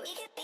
We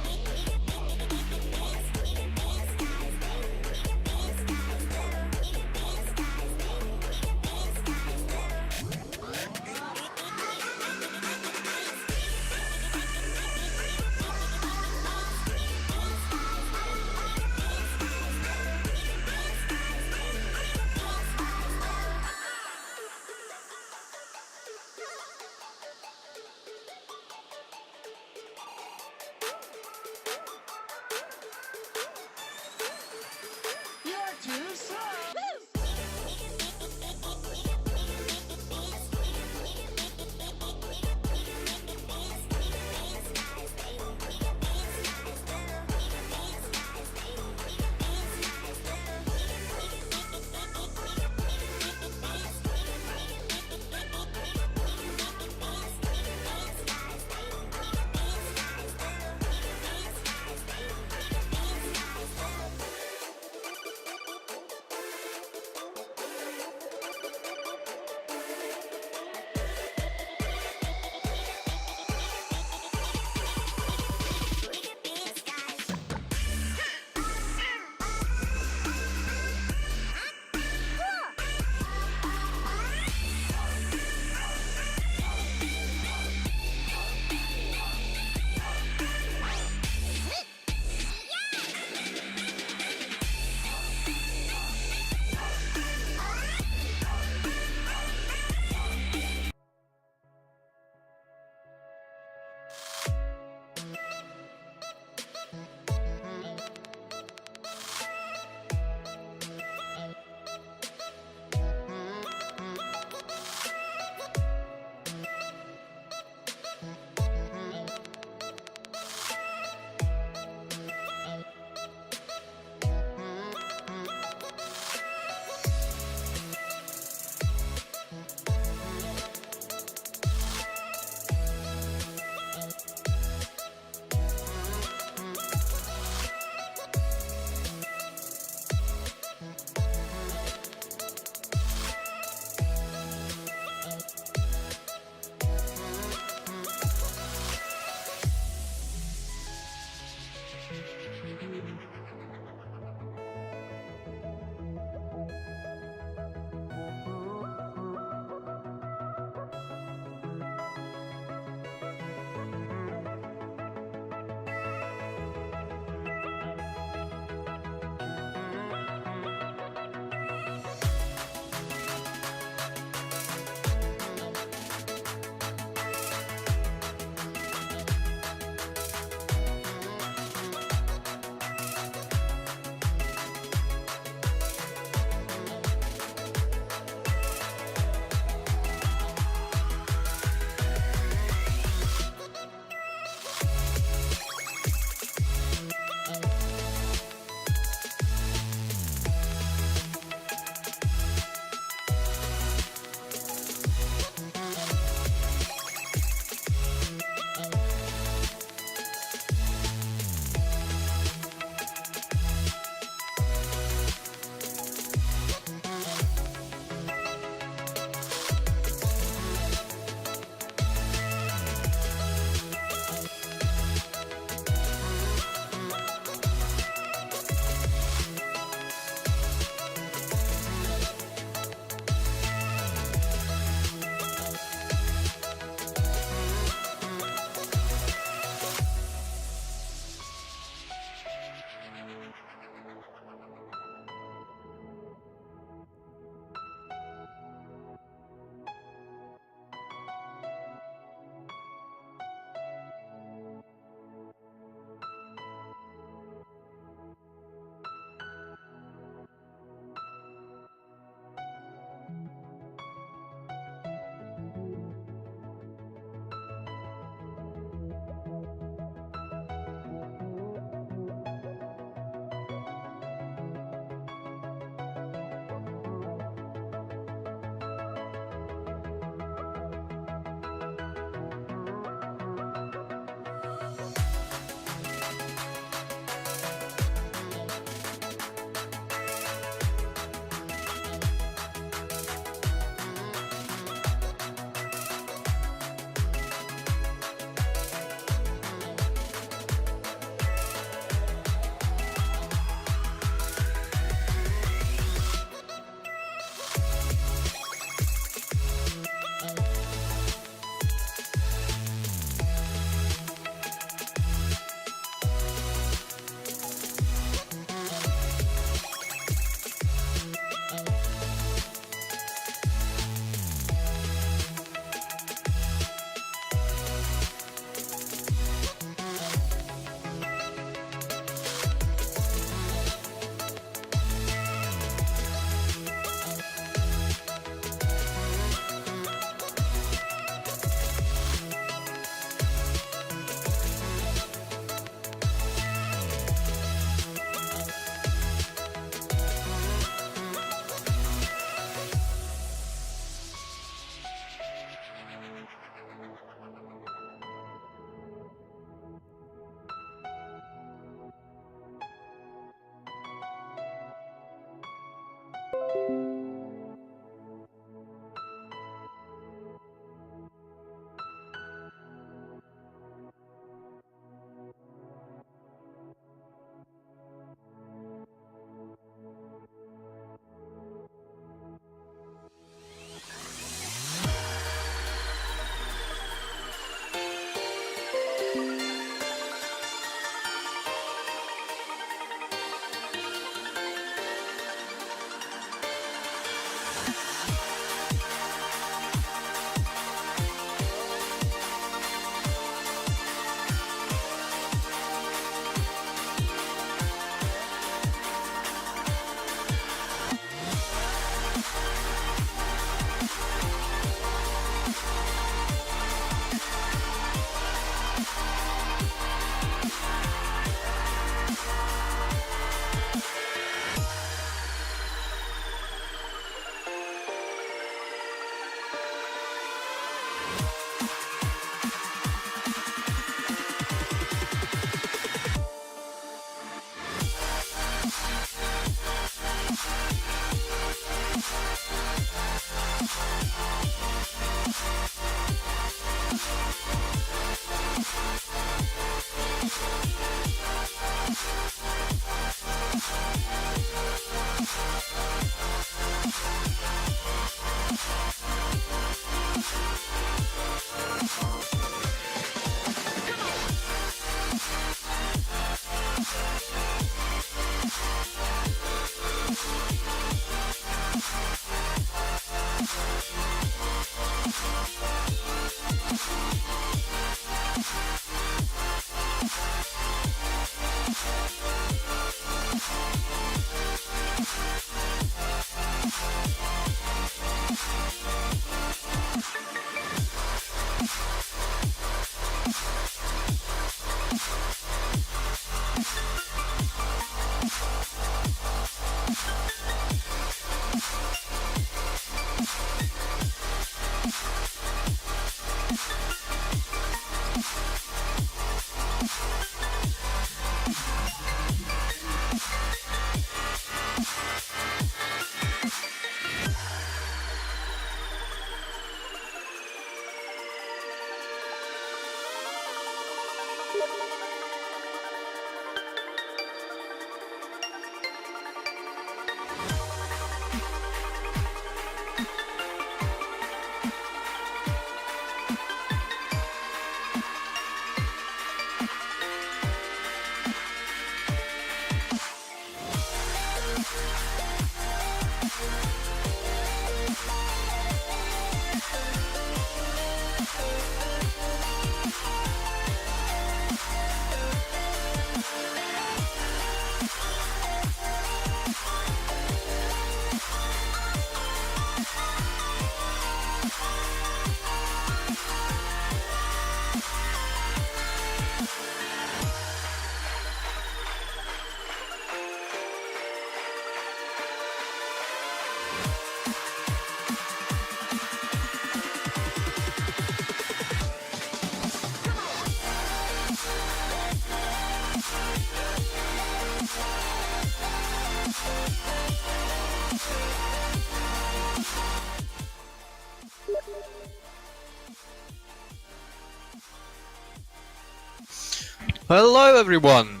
Hello everyone!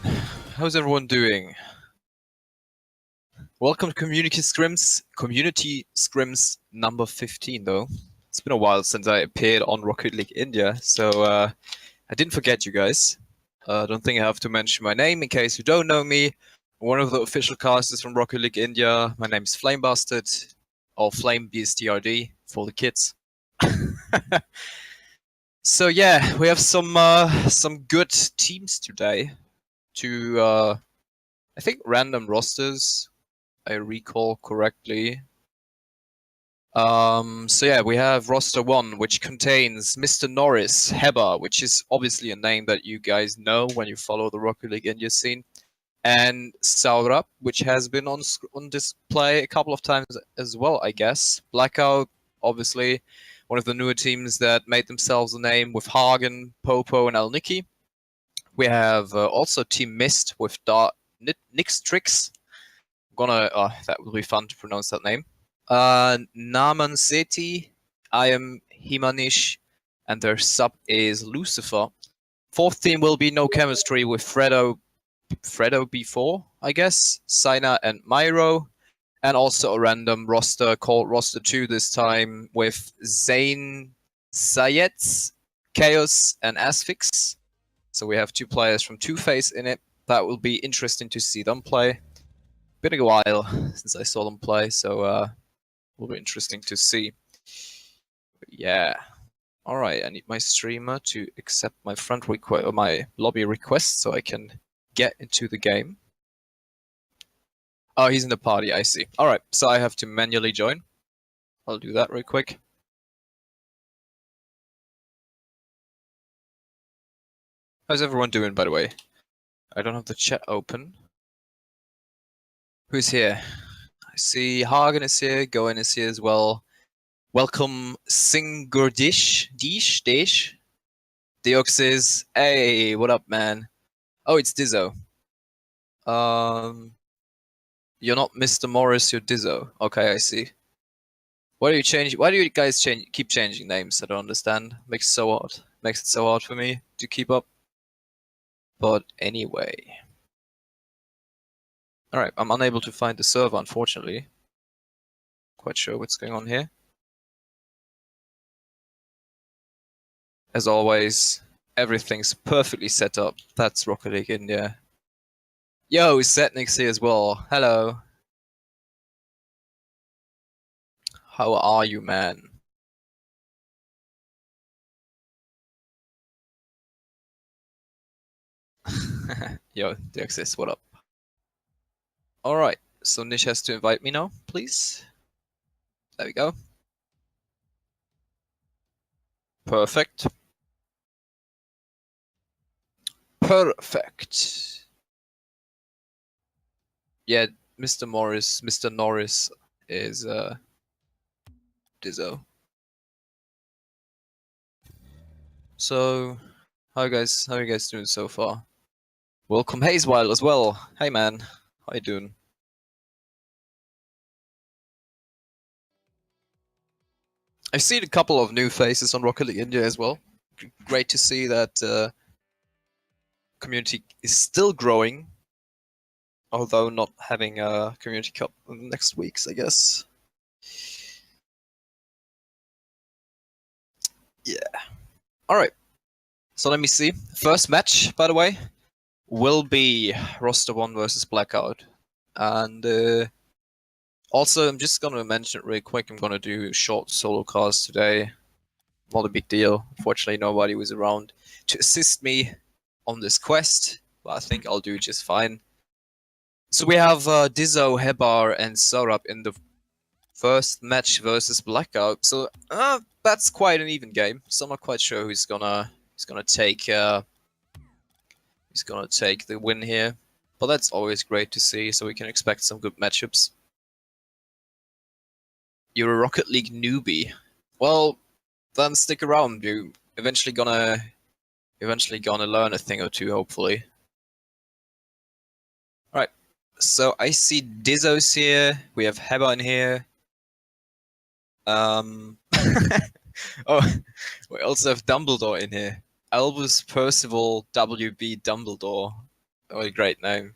How's everyone doing? Welcome to Community Scrims number 15 though. It's been a while since I appeared on Rocket League India, so I didn't forget you guys. I don't think I have to mention my name in case you don't know me. One of the official casters from Rocket League India. My name's Flame Bastard, or Flame BSTRD for the kids. So yeah, we have some good teams today to I think random rosters, I recall correctly. So yeah, we have roster 1, which contains Mr. Norris, Heba, which is obviously a name that you guys know when you follow the Rocket League India scene, and Saurabh, which has been on display a couple of times as well, I guess. Blackout, obviously, one of the newer teams that made themselves a name with Hagen, Popo, and Alniki. We have also Team Mist with Nixtrix. That will be fun to pronounce that name. Naman Seti, I am Himanish, and their sub is Lucifer. Fourth team will be No Chemistry with Fredo B4, I guess, Sina and Myro, and also a random roster called Roster 2 this time with Zayn Sayetz, Chaos, and Asphyx. So we have 2 players from Two-Face in it. That will be interesting to see them play. Been a while since I saw them play, so will be interesting to see. But yeah. Alright, I need my streamer to accept my friend request or my lobby request so I can get into the game. Oh, he's in the party, I see. Alright, so I have to manually join. I'll do that real quick. How's everyone doing, by the way? I don't have the chat open. Who's here? I see Hagen is here, Goen is here as well. Welcome Singurdish, Deox says, hey, what up, man? Oh, it's Dizzo. You're not Mr. Morris, you're Dizzo. Okay, I see. Why do you change? Why do you guys keep changing names? I don't understand. Makes it so hard. Makes it so hard for me to keep up. But anyway. Alright, I'm unable to find the server, unfortunately. Quite sure what's going on here. As always, everything's perfectly set up. That's Rocket League India. Yo, Setnik's here as well. Hello. How are you, man? Yo, Deoxys, what up? Alright, so Nish has to invite me now, please. There we go. Perfect. Perfect. Yeah, Mr. Norris is Dizzo. So, how are you guys doing so far? Welcome Hazewild as well. Hey man, how you doing? I've seen a couple of new faces on Rocket League India as well. Great to see that community is still growing, although not having a community cup in the next weeks, I guess. Yeah. Alright. So let me see. First match, by the way, will be roster 1 versus Blackout. And also, I'm just gonna mention it real quick, I'm gonna do a short solo cast today. Not a big deal. Unfortunately, nobody was around to assist me on this quest, but I think I'll do just fine. So we have Dizzo, Hebar, and Saurabh in the first match versus Blackout. So that's quite an even game. So I'm not quite sure who's gonna take the win here. But that's always great to see. So we can expect some good matchups. You're a Rocket League newbie. Well, then stick around. You're eventually gonna learn a thing or two, hopefully. Alright, so I see Dizzo's here, we have Heba in here. Oh, we also have Dumbledore in here. Albus Percival W.B. Dumbledore. What a great name.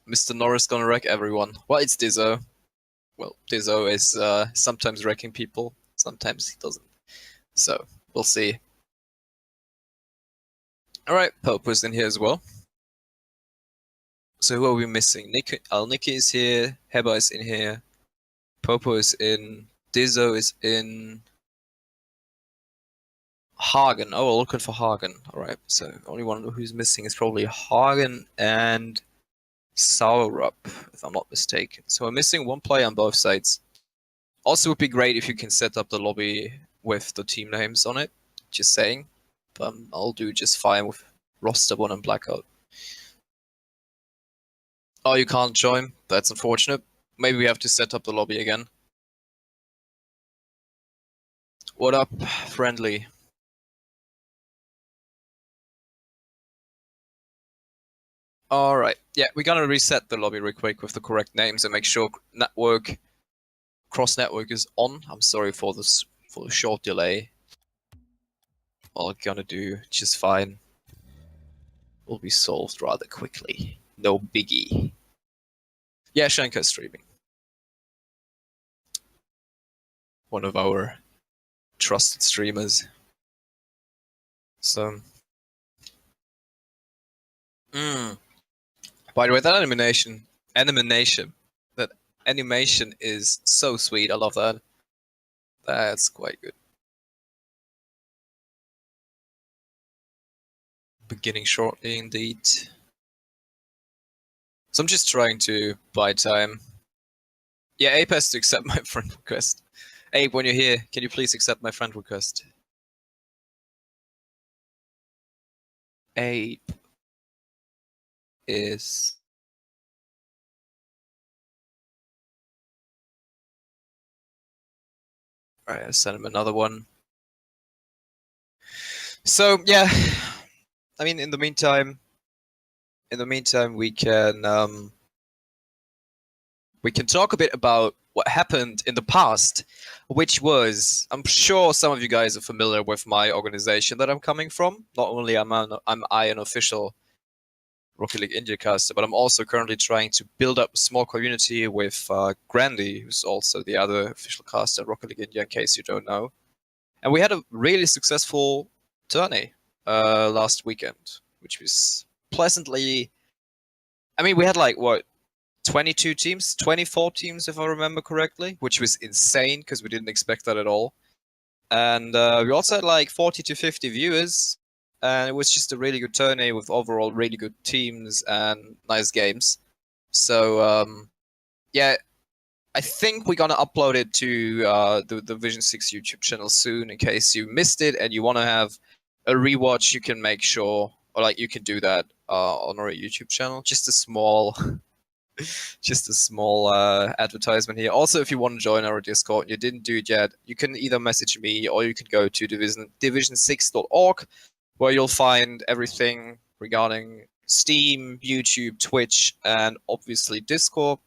Mr. Norris gonna wreck everyone. Well, it's Dizzo. Well, Dizzo is sometimes wrecking people, sometimes he doesn't. So, we'll see. Alright, Popo's in here as well. So who are we missing? Nikki is here, Heba is in here, Popo is in, Dizzo is in, Hagen. Oh, we're looking for Hagen. Alright, so only one who's missing is probably Hagen and Saurup, if I'm not mistaken. So we're missing one player on both sides. Also, would be great if you can set up the lobby with the team names on it. Just saying. But I'll do just fine with roster 1 and Blackout. Oh, you can't join? That's unfortunate. Maybe we have to set up the lobby again. What up, friendly? Alright, yeah, we're gonna reset the lobby real quick with the correct names and make sure cross-network is on. I'm sorry for the short delay. All I'm gonna do just fine. Will be solved rather quickly. No biggie. Yeah, Shanka's streaming. One of our trusted streamers. So... By the way, that animation is so sweet. I love that. That's quite good. Beginning shortly, indeed. So I'm just trying to buy time. Yeah, Ape has to accept my friend request. Ape, when you're here, can you please accept my friend request? Ape is... Alright, I'll send him another one. So, yeah. I mean, in the meantime, we can talk a bit about what happened in the past, which was, I'm sure some of you guys are familiar with my organization that I'm coming from. Not only am I an official Rocket League India caster, but I'm also currently trying to build up a small community with Grandy, who's also the other official caster at Rocket League India, in case you don't know. And we had a really successful tourney last weekend, which was pleasantly... I mean, we had like, what, 22 teams, 24 teams, if I remember correctly, which was insane because we didn't expect that at all. And we also had like 40 to 50 viewers, and it was just a really good tourney with overall really good teams and nice games. So yeah, I think we're gonna upload it to the Vision 6 YouTube channel soon. In case you missed it and you want to have a rewatch, you can make sure, or like you can do that on our YouTube channel. Just a small advertisement here. Also, if you want to join our Discord and you didn't do it yet, you can either message me or you can go to division6.org, where you'll find everything regarding Steam, YouTube, Twitch, and obviously Discord.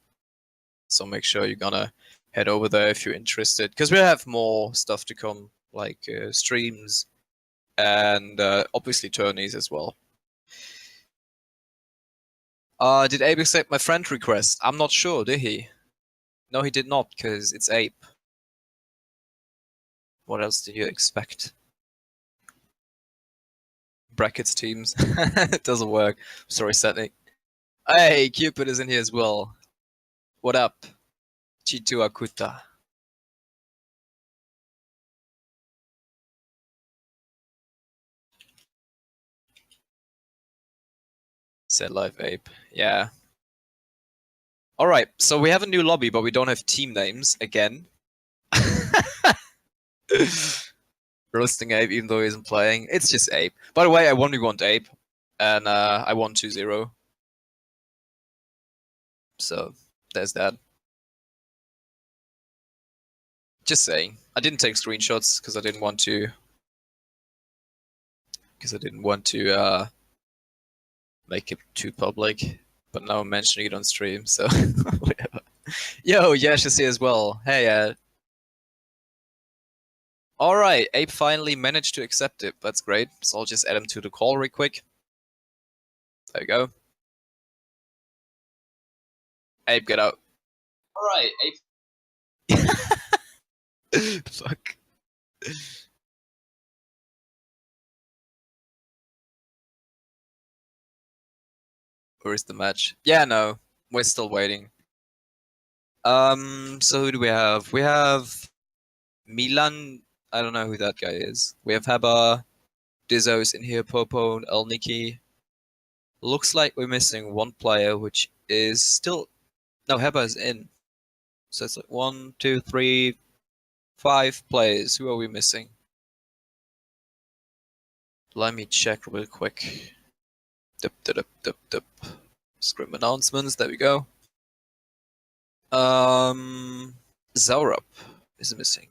So make sure you're gonna head over there if you're interested, because we have more stuff to come, like streams and obviously tourneys as well. Did Abe accept my friend request? I'm not sure, did he? No, he did not, because it's Ape. What else did you expect? Brackets teams. It doesn't work. Sorry, Setnik. Hey, Cupid is in here as well. What up? Chitu Akuta. Said live Ape. Yeah. Alright, so we have a new lobby, but we don't have team names again. Roasting Ape even though he isn't playing. It's just Ape. By the way, I 1v1'd Ape, and I won 2-0. So, there's that. Just saying. I didn't take screenshots because I didn't want to... make it too public. But now I'm mentioning it on stream, so whatever. Yo, Yash is here as well. Hey, Alright, Abe finally managed to accept it. That's great. So I'll just add him to the call real quick. There you go. Abe, get out. Alright, Abe. Fuck. Where is the match? Yeah, no. We're still waiting. So who do we have? We have Milan. I don't know who that guy is. We have Heba, Dizzo's in here, Popo, El Niki. Looks like we're missing one player, which is still... No, Heba is in. So it's like 1, 2, 3, 5 players. Who are we missing? Let me check real quick. Scrim announcements, there we go. Zaurup is missing.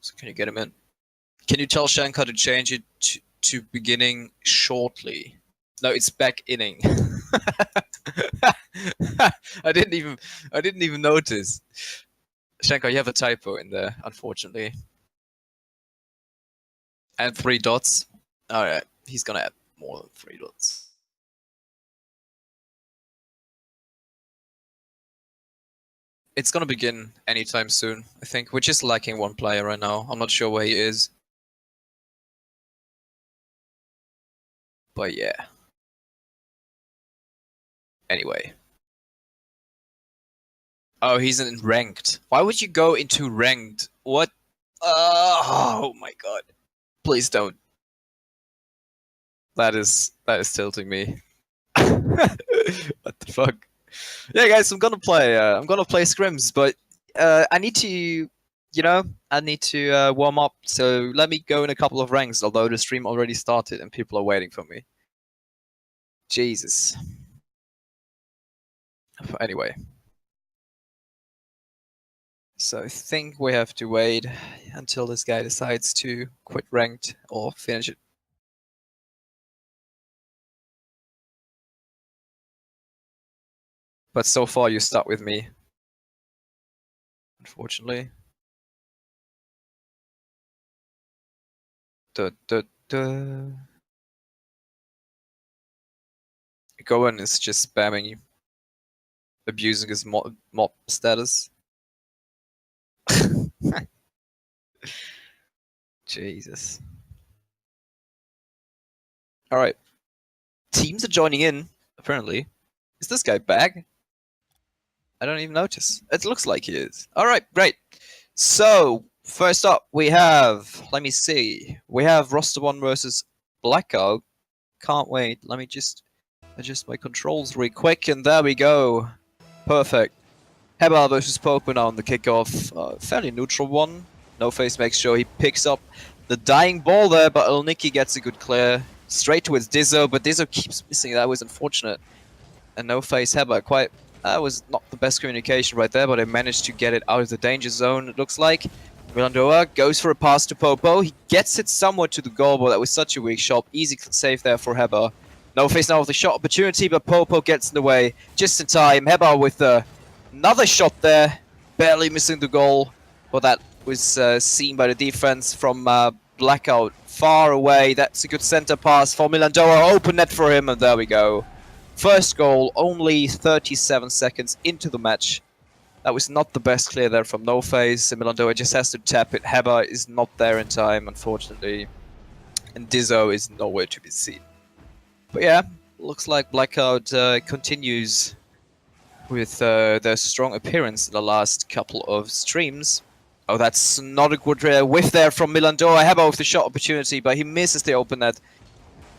So can you get him in? Can you tell Shankar to change it to beginning shortly? No, it's back inning. I didn't even notice. Shankar, you have a typo in there, unfortunately. And 3 dots. Alright, he's gonna add more than 3 dots. It's gonna begin anytime soon, I think. We're just lacking one player right now. I'm not sure where he is. But yeah. Anyway. Oh, he's in ranked. Why would you go into ranked? What? Oh my god. Please don't. That is tilting me. What the fuck? Yeah, guys, I'm gonna play Scrims, but I need to, warm up. So let me go in a couple of ranks. Although the stream already started and people are waiting for me. Jesus. Anyway. So I think we have to wait until this guy decides to quit ranked or finish it. But so far you start with me. Unfortunately. Gohan is just spamming, abusing his mob status. Jesus. Alright. Teams are joining in, apparently. Is this guy back? I don't even notice. It looks like he is. Alright, great. So, first up, we have... Let me see. We have Roster 1 versus Blackout. Can't wait. Let me just adjust my controls real quick, and there we go. Perfect. Heba versus Popo now on the kickoff. Fairly neutral one. No Face makes sure he picks up the dying ball there, but El Niki gets a good clear. Straight towards Dizzo, but Dizzo keeps missing. That was unfortunate. And No Face Heba, that was not the best communication right there, but they managed to get it out of the danger zone, it looks like. Milandoa goes for a pass to Popo. He gets it somewhat to the goal, but that was such a weak shot. Easy save there for Heba. No Face now with the shot opportunity, but Popo gets in the way just in time. Heba with another shot there, barely missing the goal, but that was seen by the defense from Blackout far away. That's a good center pass for Milandoa. Open net for him, and there we go. First goal, only 37 seconds into the match. That was not the best clear there from No Face. Milandoa just has to tap it. Heba is not there in time, unfortunately. And Dizzo is nowhere to be seen. But yeah, looks like Blackout continues with their strong appearance in the last couple of streams. Oh, that's not a good whiff there from Milandoa. Heba with the shot opportunity, but he misses the open net.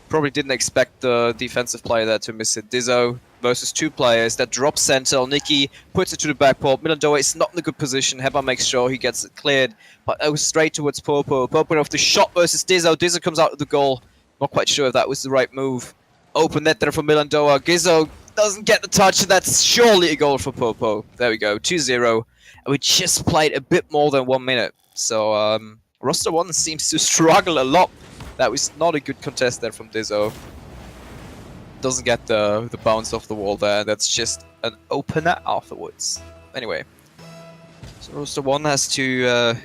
Probably didn't expect the defensive player there to miss it. Dizzo versus 2 players that drop center. Niki puts it to the backport. Milandoa is not in a good position. Heba makes sure he gets it cleared, but it was straight towards Popo. Popo off the shot versus Dizzo. Dizzo comes out of the goal. Not quite sure if that was the right move. Open net there for Milandoa. Gizzo doesn't get the touch, and that's surely a goal for Popo. There we go, 2-0. And we just played a bit more than 1 minute. So Roster 1 seems to struggle a lot. That was not a good contest there from Dizzo. Doesn't get the bounce off the wall there. That's just an opener afterwards. Anyway, so Roster 1 has to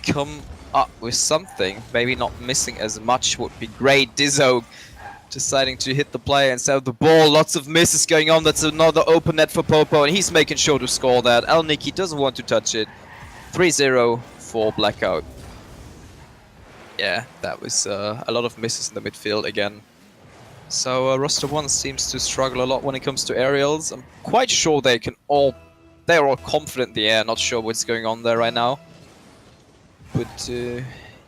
come up with something. Maybe not missing as much would be great. Dizzo deciding to hit the player instead of the ball. Lots of misses going on. That's another open net for Popo, and he's making sure to score that. Elniki doesn't want to touch it. 3-0 for Blackout. Yeah, that was a lot of misses in the midfield again. So roster 1 seems to struggle a lot when it comes to aerials. I'm quite sure they're all confident in the air. Not sure what's going on there right now. But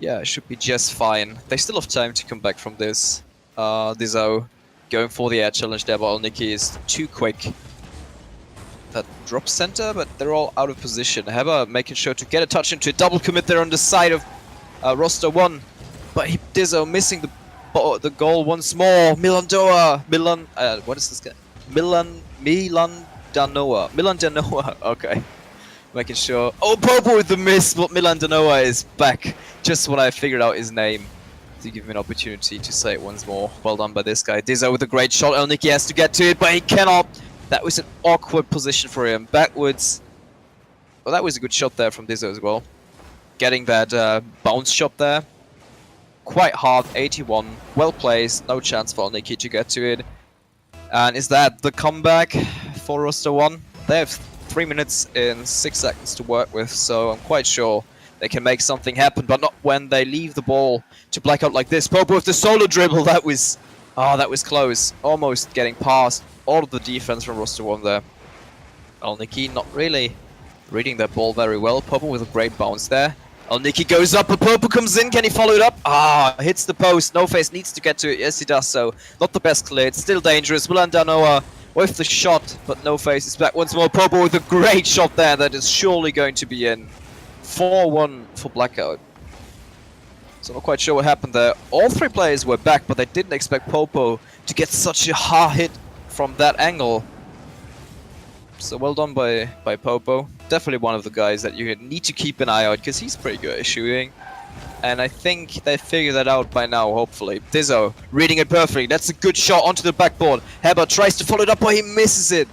yeah, it should be just fine. They still have time to come back from this. Dizzo going for the air challenge there, but Elniki is too quick. That drop center, but they're all out of position. Heber making sure to get a touch into a double commit there on the side of roster 1. But Dizzo missing the goal once more. What is this guy? Milan Danoa. Okay. Making sure. Oh, Popo with the miss, but Milan Danoa is back. Just when I figured out his name. To give him an opportunity to say it once more. Well done by this guy. Dizzo with a great shot. Elniki has to get to it, but he cannot. That was an awkward position for him. Backwards. Well, that was a good shot there from Dizzo as well. Getting that bounce shot there. Quite hard. 81. Well placed. No chance for Elniki to get to it. And is that the comeback for roster 1? They have 3 minutes and 6 seconds to work with, so I'm quite sure they can make something happen, but not when they leave the ball to Blackout like this. Popo with the solo dribble, that was close. Almost getting past all of the defense from roster 1 there. Elniki not really reading that ball very well. Popo with a great bounce there. Elniki goes up, but Popo comes in. Can he follow it up? Hits the post. No Face needs to get to it. Yes, he does so. Not the best clear. It's still dangerous. Milan Danoa with the shot, but No Face is back once more. Popo with a great shot there that is surely going to be in. 4-1 for Blackout. So not quite sure what happened there. All 3 players were back, but they didn't expect Popo to get such a hard hit from that angle. So well done by Popo. Definitely one of the guys that you need to keep an eye out, because he's pretty good at shooting. And I think they figured that out by now, hopefully. Dizzo reading it perfectly. That's a good shot onto the backboard. Heber tries to follow it up, but he misses it.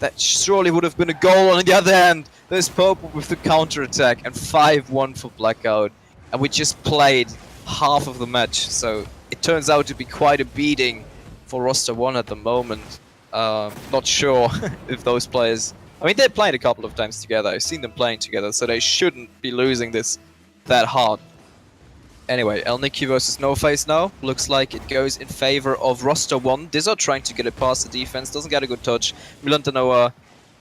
That surely would have been a goal. On the other hand, there's Popo with the counter-attack, and 5-1 for Blackout. And we just played half of the match, so it turns out to be quite a beating for roster 1 at the moment. Not sure if those players... I mean, they played a couple of times together. I've seen them playing together, so they shouldn't be losing this that hard. Anyway, Elniki versus No Face now. Looks like it goes in favor of roster 1. Dizzo trying to get it past the defense. Doesn't get a good touch. Milan Danoa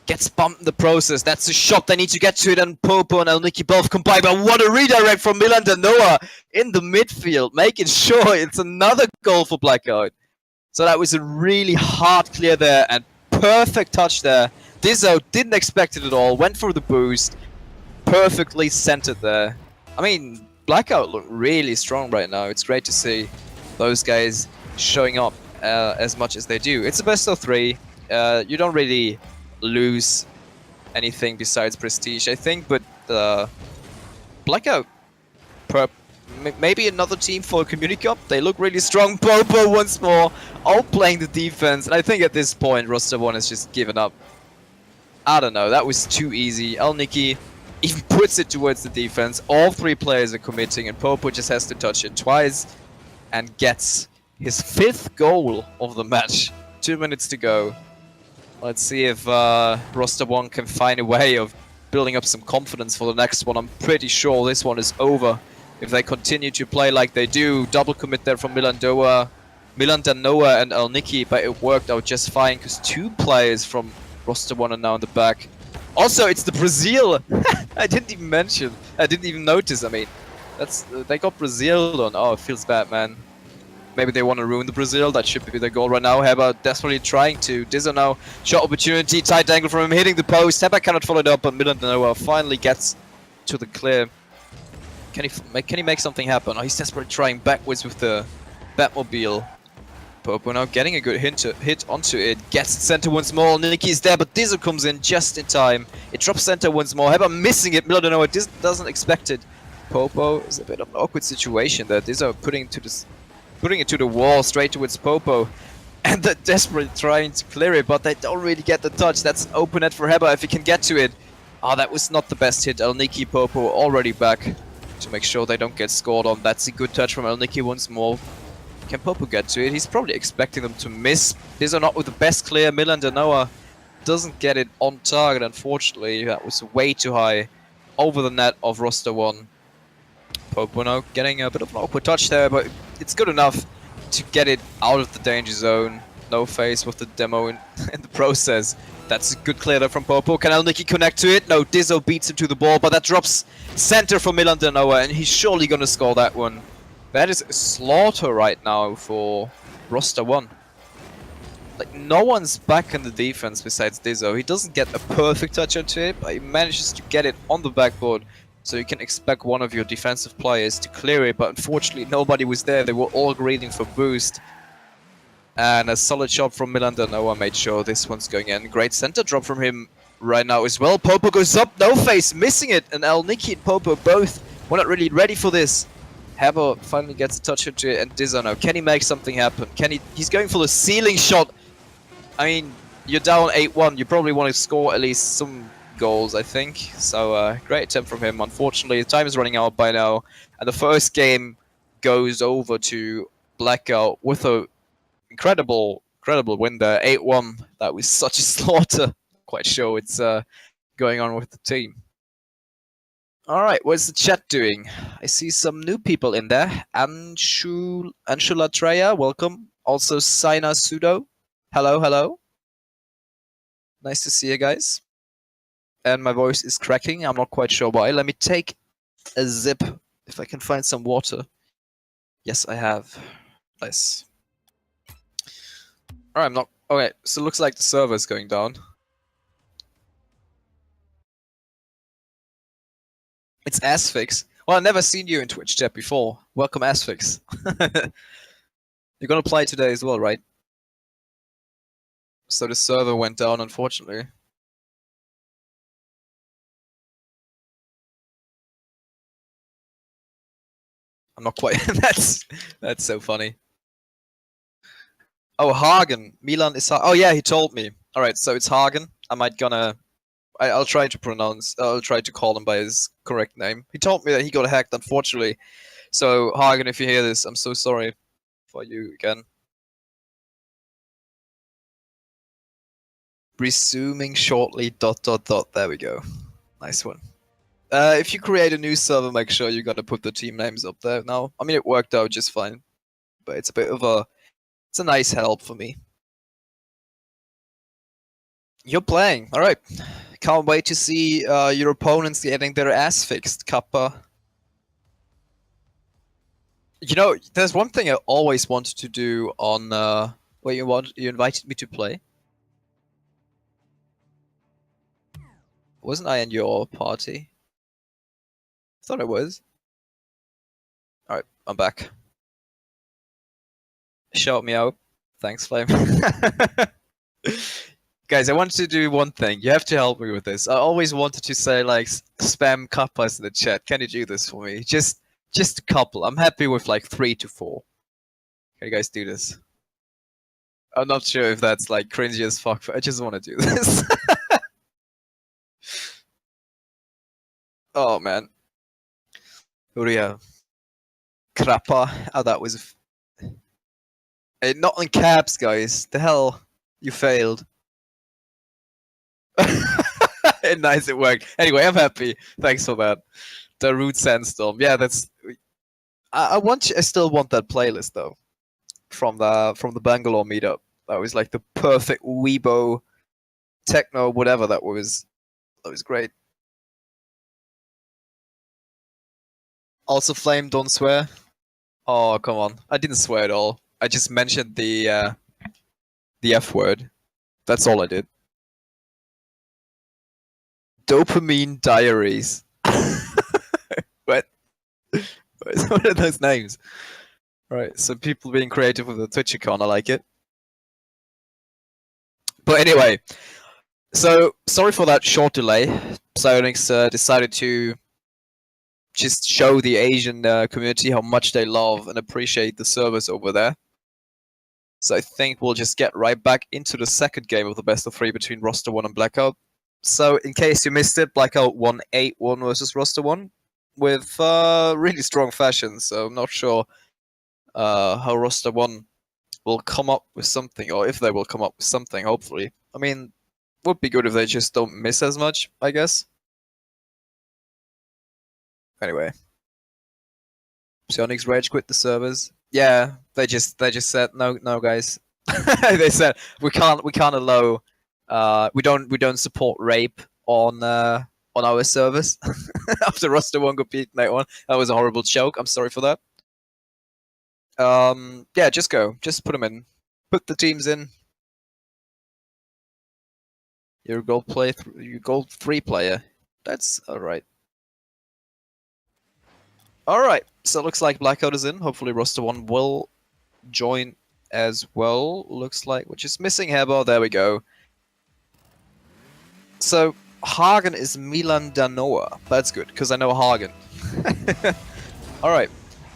gets bumped in the process. That's a shot. They need to get to it. And Popo and Elniki both combine. But what a redirect from Milan Danoa in the midfield. Making sure it's another goal for Blackout. So that was a really hard clear there. And perfect touch there. Dizzo didn't expect it at all. Went for the boost. Perfectly centered there. I mean... Blackout look really strong right now. It's great to see those guys showing up as much as they do. It's a best of 3. You don't really lose anything besides prestige, I think, but Blackout, maybe another team for a Community Cup. They look really strong. Popo once more, outplaying the defense, and I think at this point roster 1 has just given up. I don't know, that was too easy. Elniki even puts it towards the defense. All 3 players are committing, and Popo just has to touch it twice and gets his 5th goal of the match. 2 minutes to go. Let's see if roster 1 can find a way of building up some confidence for the next one. I'm pretty sure this one is over if they continue to play like they do. Double commit there from Milan Danoa and Elniki, but it worked out just fine because 2 players from roster 1 are now in the back. Also, it's the Brazil. I didn't even mention. I didn't even notice. I mean, that's they got Brazil on. Oh, it feels bad, man. Maybe they want to ruin the Brazil. That should be their goal right now. Heber desperately trying to. Dizzo now. Shot opportunity. Tight angle from him. Hitting the post. Heber cannot follow it up, but Milan Danoa finally gets to the clear. Can he make something happen? Oh, he's desperately trying backwards with the Batmobile. Popo now getting a good hit onto it. Gets it center once more. Niki's there, but Dizzo comes in just in time. It drops center once more. Heber missing it. Milan Danoa doesn't expect it. Popo is a bit of an awkward situation there. Dizzo putting it to the wall straight towards Popo. And they're desperately trying to clear it, but they don't really get the touch. That's an open net for Heber if he can get to it. Oh, that was not the best hit. Elniki Popo already back to make sure they don't get scored on. That's a good touch from Elniki once more. Can Popo get to it? He's probably expecting them to miss. These are not with the best clear. Milan doesn't get it on target, unfortunately. That was way too high over the net of roster 1. Popo now getting a bit of an awkward touch there, but it's good enough to get it out of the danger zone. No face with the demo in the process. That's a good clear there from Popo. Can Elniki connect to it? No, Dizzo beats him to the ball, but that drops center for Milan Denoa, and he's surely going to score that one. That is a slaughter right now for roster 1. Like, no one's back in the defense besides Dizzo. He doesn't get a perfect touch onto it, but he manages to get it on the backboard. So you can expect one of your defensive players to clear it, but unfortunately nobody was there. They were all greeting for boost. And a solid shot from Milan Denoa made sure this one's going in. Great center drop from him right now as well. Popo goes up, no face, missing it. And Elniki and Popo both were not really ready for this. Heber finally gets a touch into it, and Dizzo now. Can he make something happen? He's going for the ceiling shot. I mean, you're down 8-1. You probably want to score at least some goals, I think. So, great attempt from him. Unfortunately, time is running out by now. And the first game goes over to Blackout with a incredible win there. 8-1. That was such a slaughter. Quite sure what's going on with the team. Alright, what's the chat doing? I see some new people in there. Anshula Treya, welcome. Also, Saina Sudo. Hello, hello. Nice to see you guys. And my voice is cracking. I'm not quite sure why. Let me take a zip if I can find some water. Yes, I have. Nice. Alright, I'm not... Okay, so it looks like the server's going down. It's Asphyx. Well, I've never seen you in Twitch chat before. Welcome, Asphyx. You're gonna play today as well, right? So the server went down, unfortunately. I'm not quite... That's so funny. Oh, Hagen. Milan is... Oh yeah, he told me. Alright, so it's Hagen. I'll try to call him by his correct name. He told me that he got hacked, unfortunately. So, Hagen, if you hear this, I'm so sorry for you again. Resuming shortly, ... There we go. Nice one. If you create a new server, make sure you gotta put the team names up there now. I mean, it worked out just fine. But it's a bit of a... It's a nice help for me. You're playing, alright. Can't wait to see your opponents getting their ass fixed, Kappa. You know, there's one thing I always wanted to do on where you invited me to play. Wasn't I in your party? Thought I was. Alright, I'm back. Shout me out. Thanks, Flame. Guys, I wanted to do one thing. You have to help me with this. I always wanted to say, like, spam kappas in the chat. Can you do this for me? Just a couple. I'm happy with, like, 3 to 4. Can you guys do this? I'm not sure if that's, like, cringy as fuck, but I just want to do this. Oh, man. Who do you have? Krappa. Oh, that was... not in caps, guys. The hell? You failed. Nice, it worked. Anyway, I'm happy. Thanks for that. The Root Sandstorm. Yeah, that's... I still want that playlist, though. From the Bangalore meetup. That was like the perfect Weibo techno, whatever that was. That was great. Also, Flame, don't swear. Oh, come on. I didn't swear at all. I just mentioned the F word. That's all I did. Dopamine Diaries. What? What are those names? Right, so people being creative with a Twitch account, I like it. But anyway, so sorry for that short delay. Psyonix decided to just show the Asian community how much they love and appreciate the servers over there. So I think we'll just get right back into the second game of the best of 3 between Roster 1 and Blackout. So in case you missed it, Blackout won 8-1 versus Roster 1. with really strong fashion, so I'm not sure how roster 1 will come up with something, or if they will come up with something, hopefully. I mean, would be good if they just don't miss as much, I guess. Anyway. Psionics rage quit the servers. Yeah, they just said no guys. They said we can't allow we don't support rape on our servers after roster 1 got beat night 1. That was a horrible joke. I'm sorry for that. Yeah, just go. Just put them in. Put the teams in. You're you gold 3 player. That's alright. Alright, so it looks like Blackout is in. Hopefully roster 1 will join as well, looks like, which is missing Heber. There we go. So Hagen is Milan Danoa. That's good, because I know Hagen. Alright,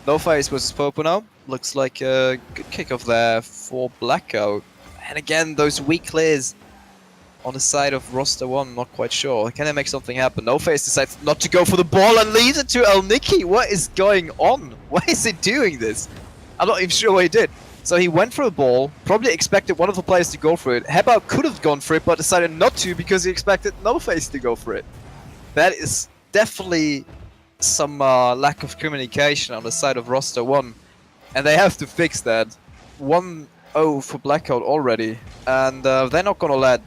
No Face versus Popo now. Looks like a good kickoff there for Blackout. And again, those weak clears on the side of roster 1, not quite sure. Can they make something happen? No Face decides not to go for the ball and leaves it to El Niki. What is going on? Why is he doing this? I'm not even sure what he did. So he went for the ball, probably expected one of the players to go for it. Heba could have gone for it, but decided not to because he expected No Face to go for it. That is definitely some lack of communication on the side of roster 1. And they have to fix that. 1-0 for Blackout already. And they're not gonna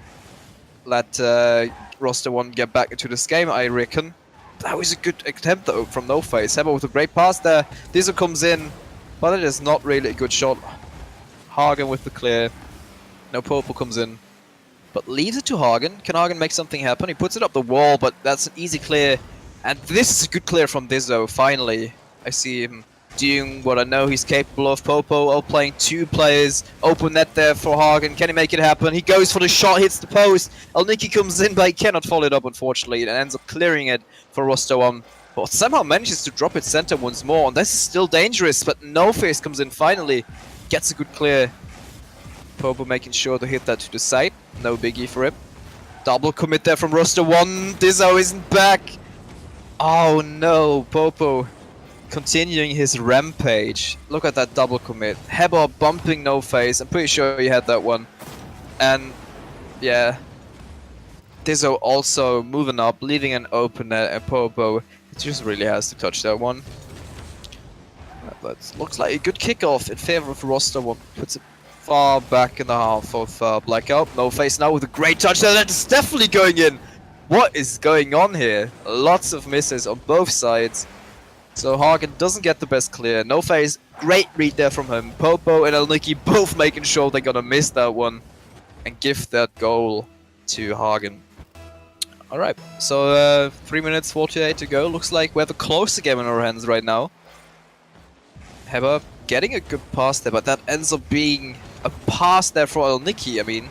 let roster 1 get back into this game, I reckon. That was a good attempt though from No Face. Heba with a great pass there. Diesel comes in, but it is not really a good shot. Hagen with the clear. No Popo comes in, but leaves it to Hagen. Can Hagen make something happen? He puts it up the wall, but that's an easy clear. And this is a good clear from Dizzo, finally. I see him doing what I know he's capable of. Popo outplaying 2 players. Open net there for Hagen. Can he make it happen? He goes for the shot, hits the post. El Niki comes in, but he cannot follow it up, unfortunately, and ends up clearing it for roster 1. But somehow manages to drop it center once more, and this is still dangerous, but No Face comes in finally. Gets a good clear. Popo making sure to hit that to the side. No biggie for him. Double commit there from roster 1. Dizzo isn't back. Oh no, Popo continuing his rampage. Look at that double commit. Heba bumping No Face. I'm pretty sure he had that one. And yeah, Dizzo also moving up, leaving an open net, and Popo just really has to touch that one. That looks like a good kickoff in favor of roster 1. Puts it far back in the half of Blackout. No Face now with a great touch there. That's definitely going in. What is going on here? Lots of misses on both sides. So Hagen doesn't get the best clear. No Face, great read there from him. Popo and El Niki both making sure they're gonna miss that one and give that goal to Hagen. Alright, so 3 minutes 48 to go. Looks like we have a closer game in our hands right now. Heba getting a good pass there, but that ends up being a pass there for El Niki. I mean,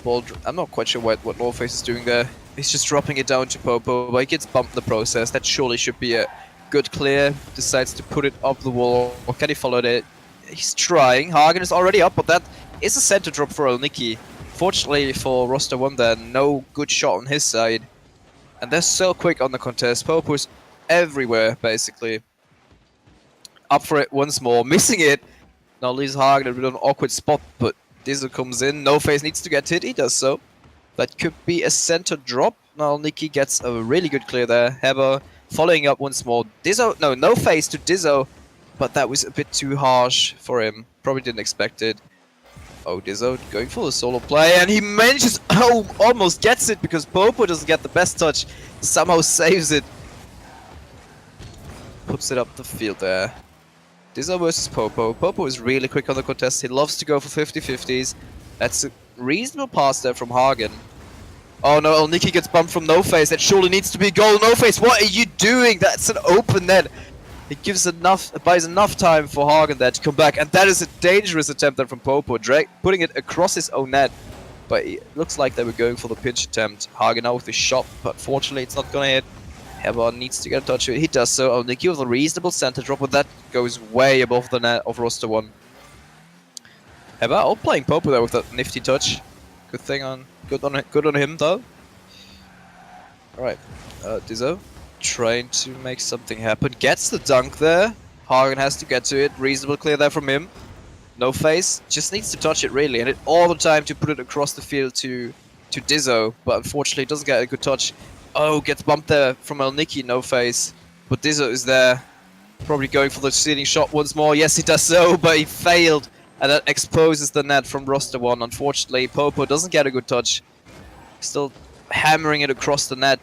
well, I'm not quite sure what No Face is doing there. He's just dropping it down to Popo, but he gets bumped in the process. That surely should be a good clear. Decides to put it up the wall. Or can he follow it? He's trying. Hagen is already up, but that is a center drop for El Niki. Fortunately for roster 1 there, no good shot on his side. And they're so quick on the contest. Popo is everywhere, basically. Up for it once more, missing it. Now leaves Hagen in an awkward spot, but Dizzo comes in. No Face needs to get hit, he does so. That could be a center drop. Now Niki gets a really good clear there. Heba following up once more. Dizzo, no Face to Dizzo, but that was a bit too harsh for him. Probably didn't expect it. Oh, Dizzo going for the solo play, and he manages, almost gets it because Popo doesn't get the best touch. Somehow saves it. Puts it up the field there. Dizzo versus Popo. Popo is really quick on the contest. He loves to go for 50-50s. That's a reasonable pass there from Hagen. Oh no, El Niki gets bumped from No Face. That surely needs to be a goal. No Face, what are you doing? That's an open net. It buys enough time for Hagen there to come back. And that is a dangerous attempt there from Popo. Putting it across his own net. But it looks like they were going for the pinch attempt. Hagen now with the shot, but fortunately it's not gonna hit. Heba needs to get a touch. He does so. El Niki with a reasonable center drop, but that goes way above the net of roster 1. Heba outplaying Popo there with that nifty touch. Good on him though. Alright, Dizzo trying to make something happen. Gets the dunk there. Hagen has to get to it. Reasonable clear there from him. No face. Just needs to touch it really, and it all the time to put it across the field to Dizzo, but unfortunately doesn't get a good touch. Oh, gets bumped there from El Niki. No face. But Dizzo is there. Probably going for the ceiling shot once more. Yes, he does so, but he failed. And that exposes the net from roster 1. Unfortunately, Popo doesn't get a good touch. Still hammering it across the net.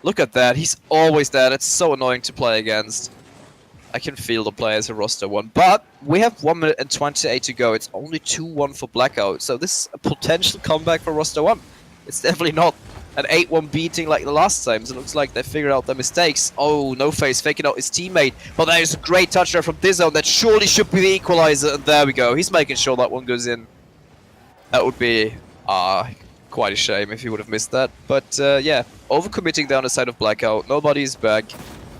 Look at that. He's always there. It's so annoying to play against. I can feel the players in roster 1. But we have 1 minute and 28 to go. It's only 2-1 for Blackout. So this is a potential comeback for roster 1. It's definitely not an 8-1 beating like the last times. It looks like they figured out their mistakes. Oh, No Face faking out his teammate. But that is a great touch there from Dizzo. That surely should be the equalizer. And there we go. He's making sure that one goes in. That would be quite a shame if he would have missed that. But yeah, overcommitting down the side of Blackout. Nobody's back.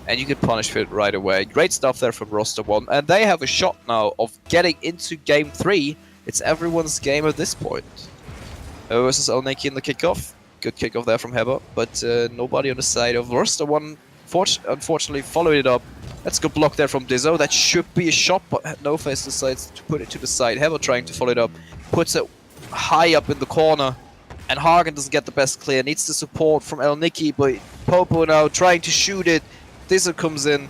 And you can punish for it right away. Great stuff there from roster 1. And they have a shot now of getting into game 3. It's everyone's game at this point. Versus Elneki in the kickoff. Good kickoff there from Heber. But nobody on the side of roster 1. Unfortunately followed it up. That's a good block there from Dizzo. That should be a shot, but No Face decides to put it to the side. Heber trying to follow it up. Puts it high up in the corner. And Hagen doesn't get the best clear. Needs the support from Elneki, but Popo now trying to shoot it. Dizzo comes in,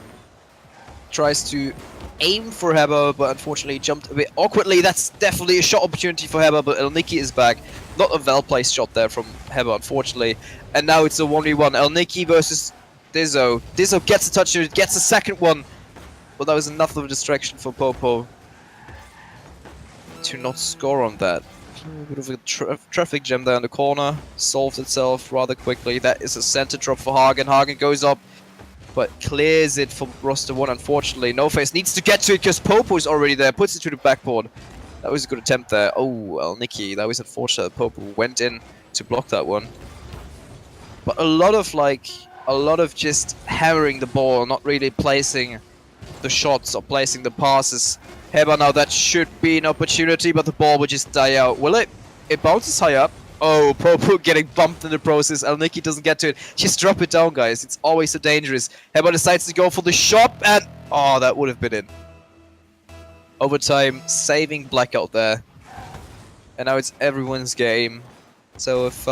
tries to aim for Heber, but unfortunately jumped a bit awkwardly. That's definitely a shot opportunity for Heber, but Elniki is back. Not a well-placed shot there from Heber, unfortunately. And now it's a 1v1. Elniki versus Dizzo. Dizzo gets a touch, gets a second one, but that was enough of a distraction for Popo to not score on that. A bit of a traffic jam there in the corner. Solved itself rather quickly. That is a center drop for Hagen. Hagen goes up, but clears it from roster 1, unfortunately. No Face needs to get to it because Popo is already there. Puts it to the backboard. That was a good attempt there. Oh, well, Nikki, that was unfortunate. Popo went in to block that one. But a lot of just hammering the ball, not really placing the shots or placing the passes. Heber now, that should be an opportunity, but the ball will just die out. Will it? It bounces high up. Oh, Popo getting bumped in the process. Elniki doesn't get to it. Just drop it down, guys. It's always so dangerous. Heber decides to go for the shot, and oh, that would have been in. Overtime, saving Blackout there. And now it's everyone's game. So if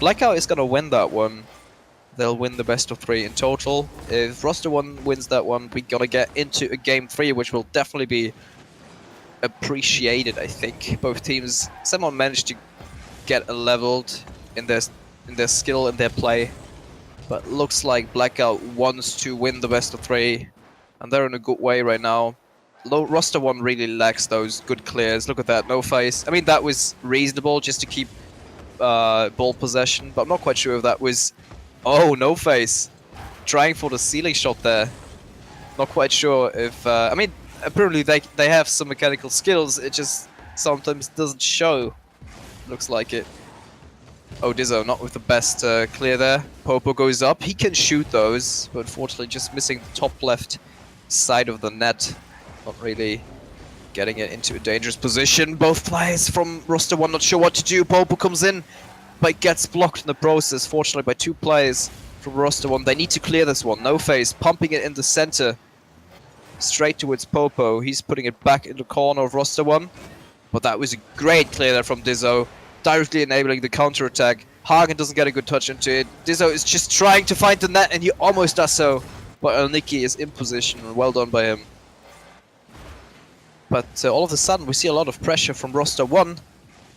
Blackout is gonna win that one, they'll win the best of 3 in total. If roster 1 wins that one, we're gonna get into a game 3, which will definitely be appreciated, I think. Both teams, someone managed to get leveled in their skill and their play, but looks like Blackout wants to win the best of 3, and they're in a good way right now. Roster 1 really lacks those good clears. Look at that, No Face. I mean, that was reasonable just to keep ball possession, but I'm not quite sure if that was... Oh, No Face trying for the ceiling shot there. Not quite sure if... I mean, apparently they have some mechanical skills, it just sometimes doesn't show. Looks like it. Oh, Dizzo not with the best clear there. Popo goes up. He can shoot those, but unfortunately just missing the top left side of the net. Not really getting it into a dangerous position. Both players from roster 1 not sure what to do. Popo comes in, but gets blocked in the process, fortunately by 2 players from roster 1. They need to clear this one. No Face pumping it in the center. Straight towards Popo. He's putting it back in the corner of roster 1. But that was a great clear there from Dizzo. Directly enabling the counter-attack. Hagen doesn't get a good touch into it. Dizzo is just trying to find the net, and he almost does so. But Elniki is in position, and well done by him. But all of a sudden, we see a lot of pressure from roster 1.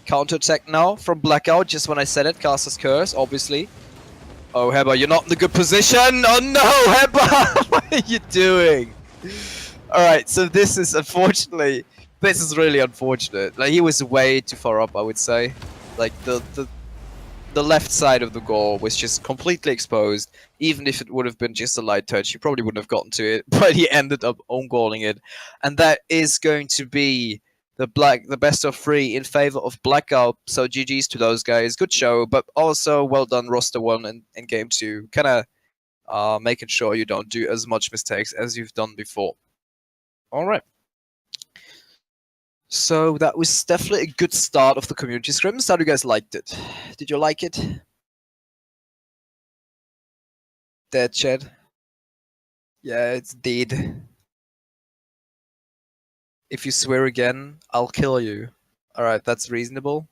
Counter-attack now from Blackout, just when I said it. Caster's Curse, obviously. Oh, Heber, you're not in a good position! Oh no, Heber! What are you doing? Alright, so this is unfortunately... This is really unfortunate. Like, he was way too far up, I would say. Like, the left side of the goal was just completely exposed. Even if it would have been just a light touch, he probably wouldn't have gotten to it. But he ended up own-goaling it. And that is going to be the best of 3 in favor of Blackout. So GG's to those guys. Good show, but also well done roster 1 in game 2. Kind of making sure you don't do as much mistakes as you've done before. Alright. So that was definitely a good start of the community scrims. How do you guys liked it? Did you like it? Dead Chad? Yeah, it's dead. If you swear again, I'll kill you. Alright, that's reasonable.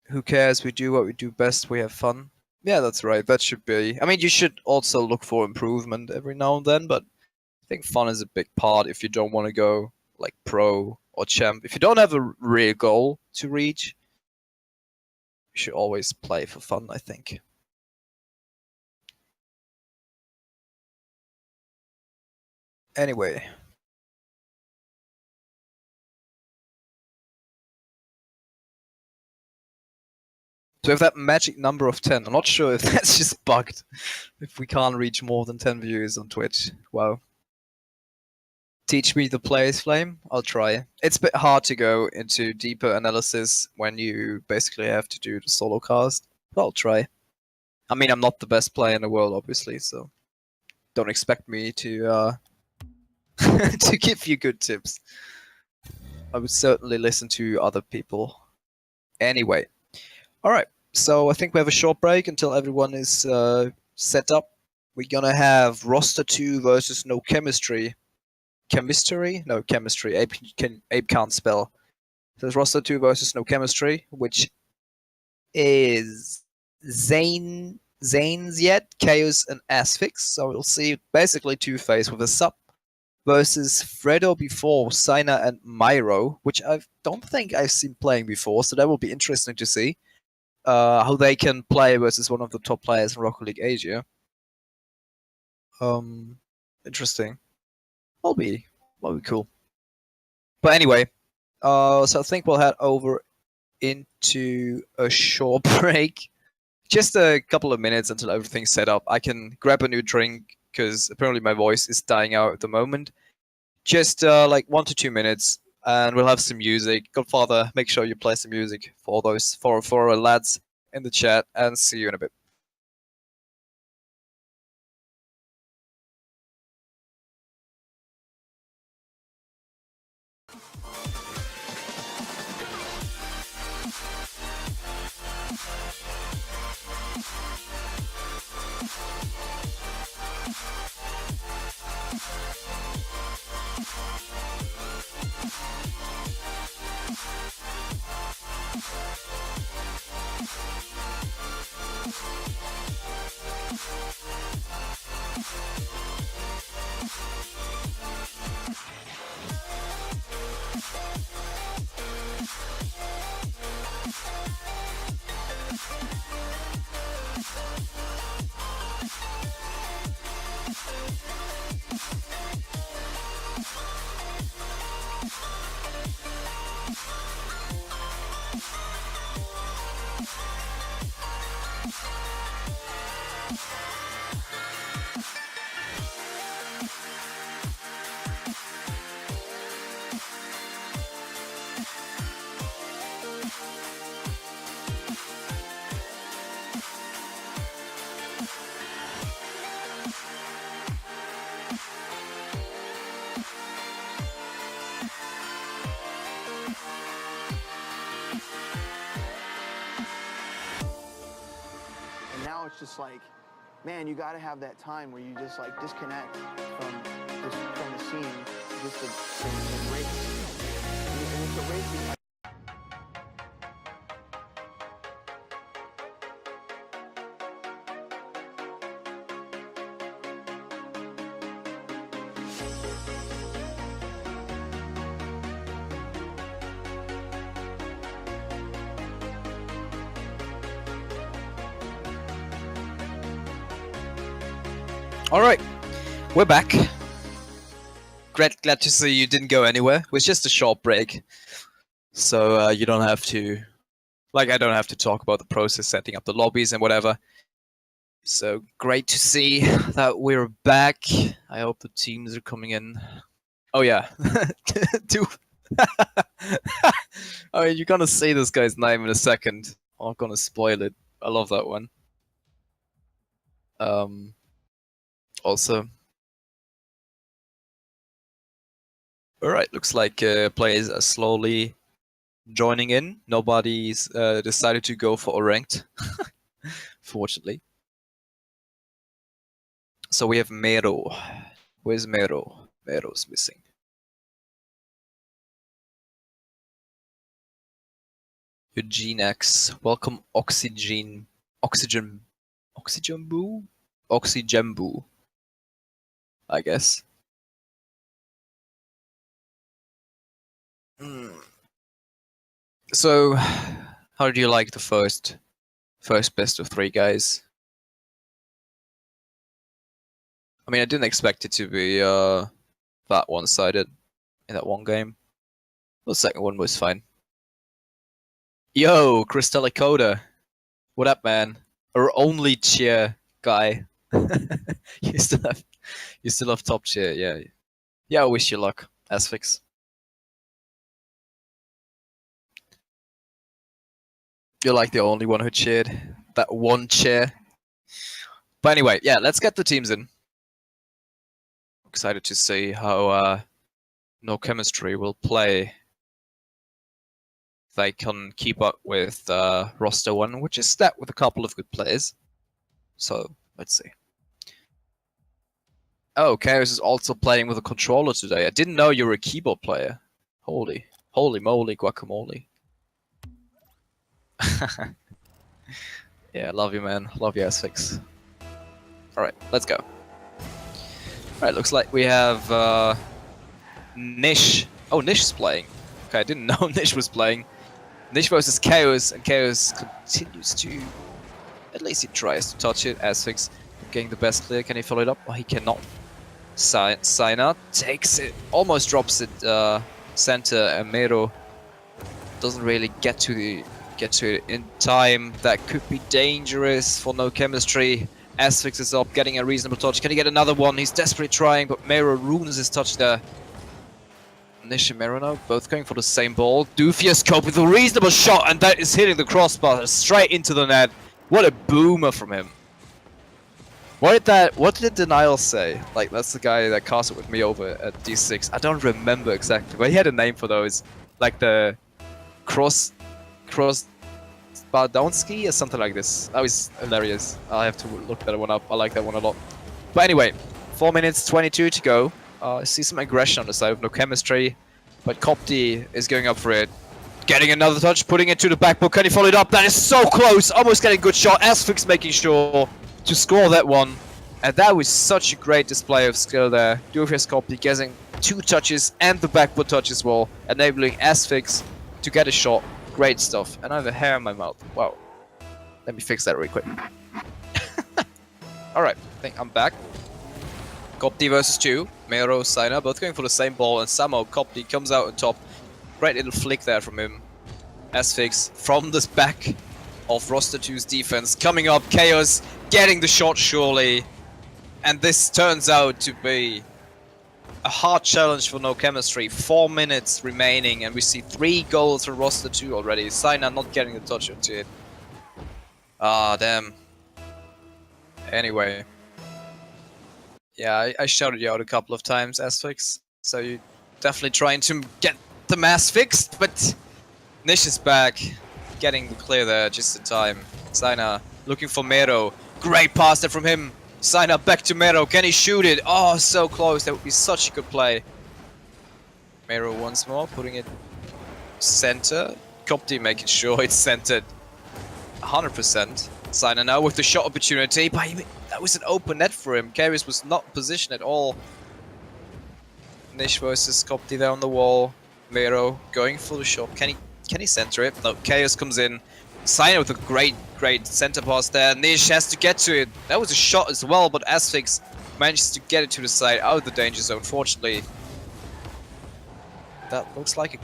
Who cares? We do what we do best, we have fun. Yeah, that's right. That should be. I mean, you should also look for improvement every now and then, but I think fun is a big part if you don't want to go like pro or champ. If you don't have a real goal to reach, you should always play for fun, I think. Anyway, so we have that magic number of 10. I'm not sure if that's just bugged, if we can't reach more than 10 views on Twitch. Wow. Teach me the player's flame? I'll try. It's a bit hard to go into deeper analysis when you basically have to do the solo cast, but I'll try. I mean, I'm not the best player in the world, obviously, so don't expect me to to give you good tips. I would certainly listen to other people. Anyway, all right. So I think we have a short break until everyone is set up. We're gonna have roster 2 versus no chemistry. Chemistry? No, chemistry. Ape can't spell. So it's roster 2 versus no chemistry, which is Zane's yet, Chaos, and Asphyx. So we'll see basically two-face with a sub versus Fredo before, Sina and Myro, which I don't think I've seen playing before, so that will be interesting to see how they can play versus one of the top players in Rocket League Asia. Um, Interesting. Will be cool. But anyway, so I think we'll head over into a short break. Just a couple of minutes until everything's set up. I can grab a new drink because apparently my voice is dying out at the moment. Just like 1 to 2 minutes, and we'll have some music. Godfather, make sure you play some music for those for our lads in the chat, and see you in a bit. And now it's just like, man, you got to have that time where you just like disconnect from the scene, just the race. And it's a race. All right, we're back. Glad to see you didn't go anywhere. It was just a short break, so you don't have to, like, I don't have to talk about the process setting up the lobbies and whatever. So great to see that we're back. I hope the teams are coming in. Oh yeah, I mean, you're gonna see this guy's name in a second. I'm not gonna spoil it. I love that one. Also, all right. Looks like players are slowly joining in. Nobody's decided to go for a ranked, fortunately. So we have Mero. Where's Mero? Mero's missing. Eugene X. Welcome Oxygen. Oxygen Boo? Oxygen Boo. I guess. So, how do you like the first best of 3, guys? I mean, I didn't expect it to be that one-sided in that one game. The second one was fine. Yo, Crystallicoda. What up, man? Our only cheer guy. you still have top cheer, yeah. Yeah, I wish you luck, Asphyx. You're like the only one who cheered. That one cheer. But anyway, yeah, let's get the teams in. Excited to see how No Chemistry will play. They can keep up with roster 1, which is stacked with a couple of good players. So, let's see. Oh, Chaos is also playing with a controller today. I didn't know you were a keyboard player. Holy moly, guacamole. Yeah, love you, man. Love you, Asphyx. Alright, let's go. Alright, looks like we have Nish. Oh, Nish is playing. Okay, I didn't know Nish was playing. Nish versus Chaos, and Chaos continues to... At least he tries to touch it. Asphyx getting the best clear. Can he follow it up? Oh, he cannot. Signa takes it, almost drops it center, and Mero doesn't really get to it in time. That could be dangerous for No Chemistry. Asphyx is up, getting a reasonable touch. Can he get another one? He's desperately trying, but Mero ruins his touch there. Nish and Mero now, both going for the same ball. Doofia with a reasonable shot, and that is hitting the crossbar straight into the net. What a boomer from him. What did Denial say? Like, that's the guy that cast it with me over at D6. I don't remember exactly, but he had a name for those. Like the cross Bardowski or something like this. That was hilarious. I'll have to look that one up. I like that one a lot. But anyway, 4 minutes 22 to go. I see some aggression on the side of No Chemistry, but Copti is going up for it. Getting another touch, putting it to the backboard. Can he follow it up? That is so close! Almost getting a good shot. Asphyx making sure to score that one. And that was such a great display of skill there. Doofus Copti getting 2 touches and the backboard touch as well, enabling Asphyx to get a shot. Great stuff. And I have a hair in my mouth. Wow. Let me fix that real quick. Alright, I think I'm back. Copti versus 2. Mero, Signa, both going for the same ball, and somehow Copti comes out on top. Great little flick there from him. Asphyx from this back of roster 2's defense. Coming up, Chaos getting the shot surely. And this turns out to be a hard challenge for No Chemistry. 4 minutes remaining, and we see 3 goals for roster 2 already. Signa not getting the touch into it. Ah, damn. Anyway. Yeah, I shouted you out a couple of times, Asphyx. So you're definitely trying to get the mass fixed, but Nish is back. Getting the clear there just in time. Signa looking for Mero. Great pass there from him. Signa back to Mero. Can he shoot it? Oh, so close. That would be such a good play. Mero once more, putting it center. Copti making sure it's centered 100%. Signa now with the shot opportunity, but that was an open net for him. Chaos was not in position at all. Nish versus Copti there on the wall. Mero going for the shot. Can he center it? No, Chaos comes in. Signa with a great center pass there. Nish has to get to it. That was a shot as well, but Asphyx manages to get it to the side out of the danger zone, fortunately. That looks like a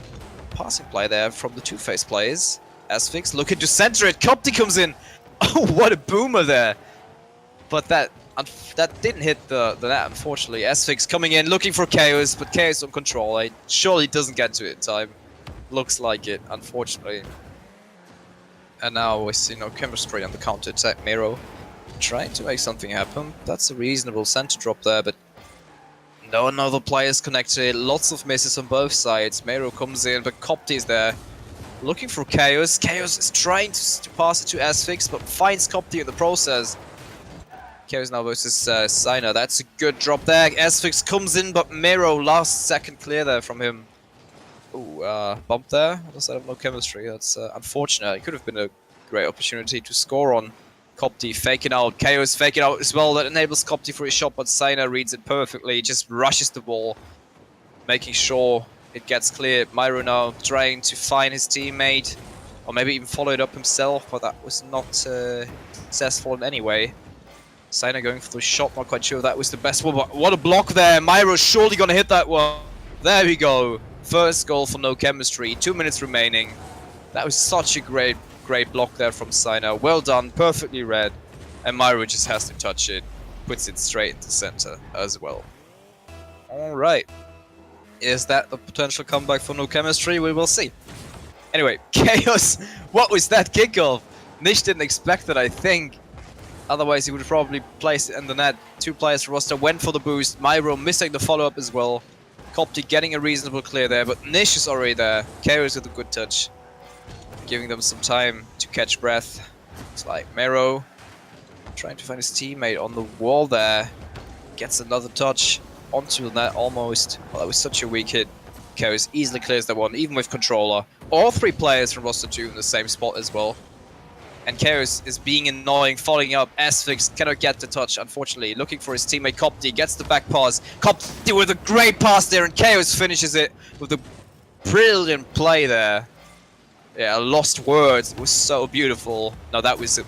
passing play there from the two-face players. Asphyx looking to center it. Copti comes in. Oh, what a boomer there. But that didn't hit the net, unfortunately. Asphyx coming in, looking for Chaos, but Chaos on control. He surely doesn't get to it in time. Looks like it, unfortunately. And now we see No Chemistry on the counter-attack. Mero trying to make something happen. That's a reasonable center drop there, but no other players connected. Lots of misses on both sides. Mero comes in, but Copti is there. Looking for Chaos. Chaos is trying to pass it to Asphyx, but finds Copti in the process. Chaos now versus Sina. That's a good drop there. Asphyx comes in, but Miro last second clear there from him. Ooh, bump there on the side of no chemistry. That's unfortunate. It could have been a great opportunity to score on. Copti faking out. Chaos faking out as well. That enables Copti for his shot, but Sina reads it perfectly. He just rushes the ball, making sure it gets clear. Myro now trying to find his teammate, or maybe even follow it up himself, but that was not successful in any way. Sina going for the shot, not quite sure if that was the best one, but what a block there. Myro's surely gonna hit that one. There we go. First goal for No Chemistry, 2 minutes remaining. That was such a great block there from Sina. Well done, perfectly read. And Myro just has to touch it, puts it straight into center as well. Alright. Is that the potential comeback for No Chemistry? We will see. Anyway, Chaos, what was that kickoff? Nish didn't expect it, I think. Otherwise, he would have probably placed it in the net. 2 players from roster went for the boost. Myro missing the follow-up as well. Copti getting a reasonable clear there, but Nish is already there. Chaos with a good touch, giving them some time to catch breath. It's like Mero trying to find his teammate on the wall there. Gets another touch onto the net almost. Well, that was such a weak hit. Chaos easily clears that one, even with controller. All 3 players from roster 2 in the same spot as well. And Chaos is being annoying, following up. Asphyx cannot get the touch, unfortunately. Looking for his teammate Copti, gets the back pass. Copti with a great pass there, and Chaos finishes it with a brilliant play there. Yeah, lost words. It was so beautiful. No, that was a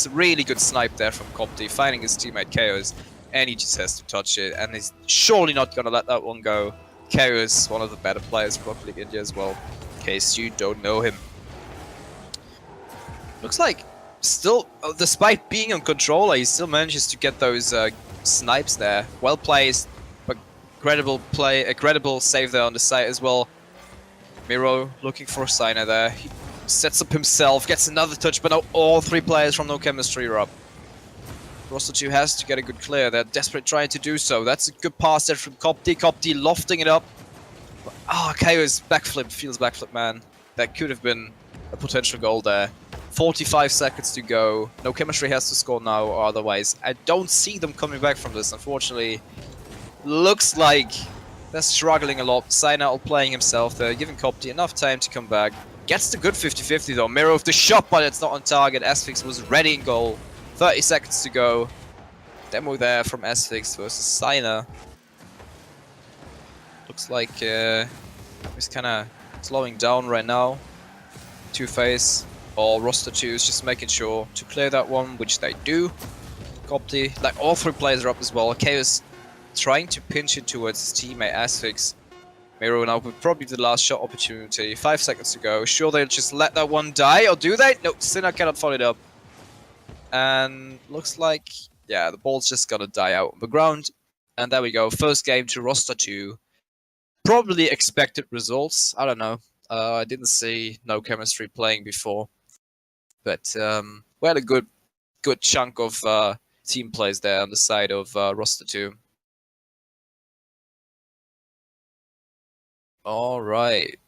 really good snipe there from Copti, finding his teammate Chaos. And he just has to touch it, and he's surely not going to let that one go. Chaos, one of the better players in Rocket League India as well, in case you don't know him. Looks like, still, despite being on controller, he still manages to get those snipes there. Well placed, but credible play, a credible save there on the side as well. Miro looking for Sina there. He sets up himself, gets another touch, but now all 3 players from No Chemistry are up. Roster 2 has to get a good clear. They're desperate trying to do so. That's a good pass there from Copti. Copti lofting it up. Ah, Chaos backflip, feels backflip, man. That could have been a potential goal there. 45 seconds to go. No Chemistry has to score now, or otherwise I don't see them coming back from this, unfortunately. Looks like they're struggling a lot. Sina outplaying himself there, giving Copti enough time to come back. Gets the good 50-50 though. Miro with the shot, but it's not on target. Asphyx was ready in goal. 30 seconds to go. Demo there from Asphyx versus Sina. Looks like he's kind of slowing down right now. 2-phase. Or roster 2 is just making sure to clear that one, which they do. Copti, like all 3 players are up as well. Chaos trying to pinch it towards his teammate Asphyx. Miro now with probably the last shot opportunity. 5 seconds to go. Sure, they'll just let that one die, or do they? No, Sina cannot follow it up. And looks like, yeah, the ball's just gonna die out on the ground. And there we go. First game to roster 2. Probably expected results. I don't know. I didn't see No Chemistry playing before. But we had a good chunk of team plays there on the side of roster 2. All right.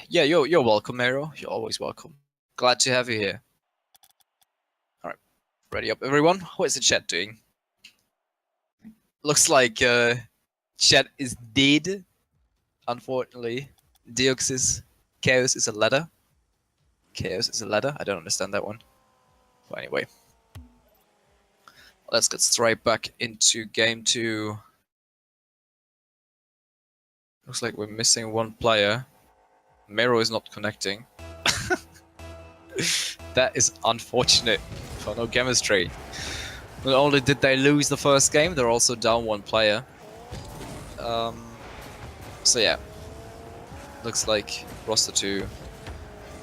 Yeah, you're welcome, Mero. You're always welcome. Glad to have you here. All right, ready up, everyone. What is the chat doing? Looks like chat is dead. Unfortunately, Deoxys Chaos is a ladder. Chaos is a ladder. I don't understand that one. But anyway, let's get straight back into game 2. Looks like we're missing 1 player. Mero is not connecting. That is unfortunate for No Chemistry. Not only did they lose the first game, they're also down 1 player. So yeah, looks like roster 2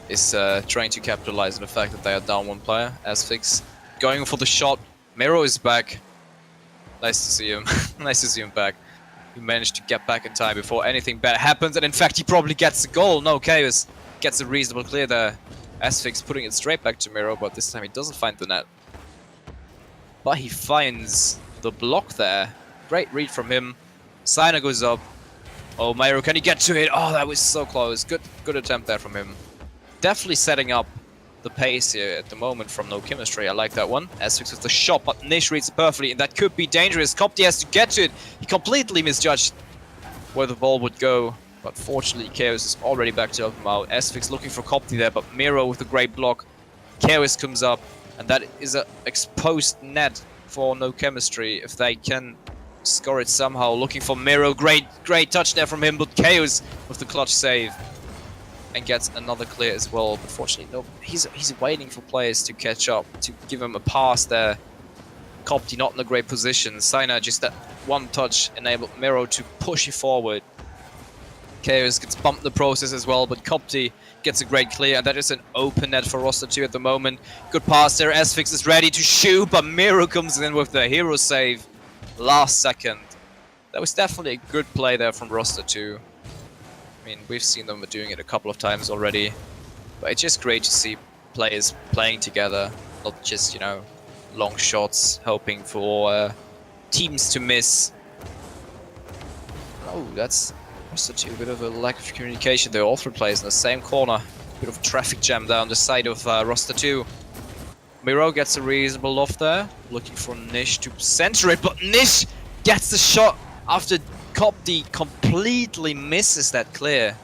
is trying to capitalize on the fact that they are down 1 player. Asphyx going for the shot. Mero is back. Nice to see him. Nice to see him back. He managed to get back in time before anything bad happens, and in fact he probably gets a goal. No, Chaos gets a reasonable clear there. Asphyx putting it straight back to Mero, but this time he doesn't find the net. But he finds the block there. Great read from him. Sina goes up. Oh, Mero, can he get to it? Oh, that was so close. Good attempt there from him. Definitely setting up the pace here at the moment from No Chemistry. I like that one. Asphyx with the shot, but Nish reads it perfectly, and that could be dangerous. Copti has to get to it. He completely misjudged where the ball would go, but fortunately Chaos is already back to help him out. Asphyx looking for Copti there, but Miro with a great block. Chaos comes up, and that is an exposed net for No Chemistry if they can score it somehow. Looking for Miro, great touch there from him, but Chaos with the clutch save and gets another clear as well. But fortunately, no, he's waiting for players to catch up, to give him a pass there. Copti not in a great position. Saina just that one touch enabled Miro to push it forward. Chaos gets bumped in the process as well, but Copti gets a great clear, and that is an open net for Roster 2 at the moment. Good pass there, Asphyx is ready to shoot, but Miro comes in with the hero save last second. That was definitely a good play there from Roster 2. I mean, we've seen them doing it a couple of times already, but it's just great to see players playing together, not just, you know, long shots, hoping for teams to miss. Oh, that's Roster 2, a bit of a lack of communication there. All three players in the same corner. Bit of a traffic jam down the side of Roster 2. Miro gets a reasonable loft there, looking for Nish to center it, but Nish gets the shot after Copti completely misses that clear.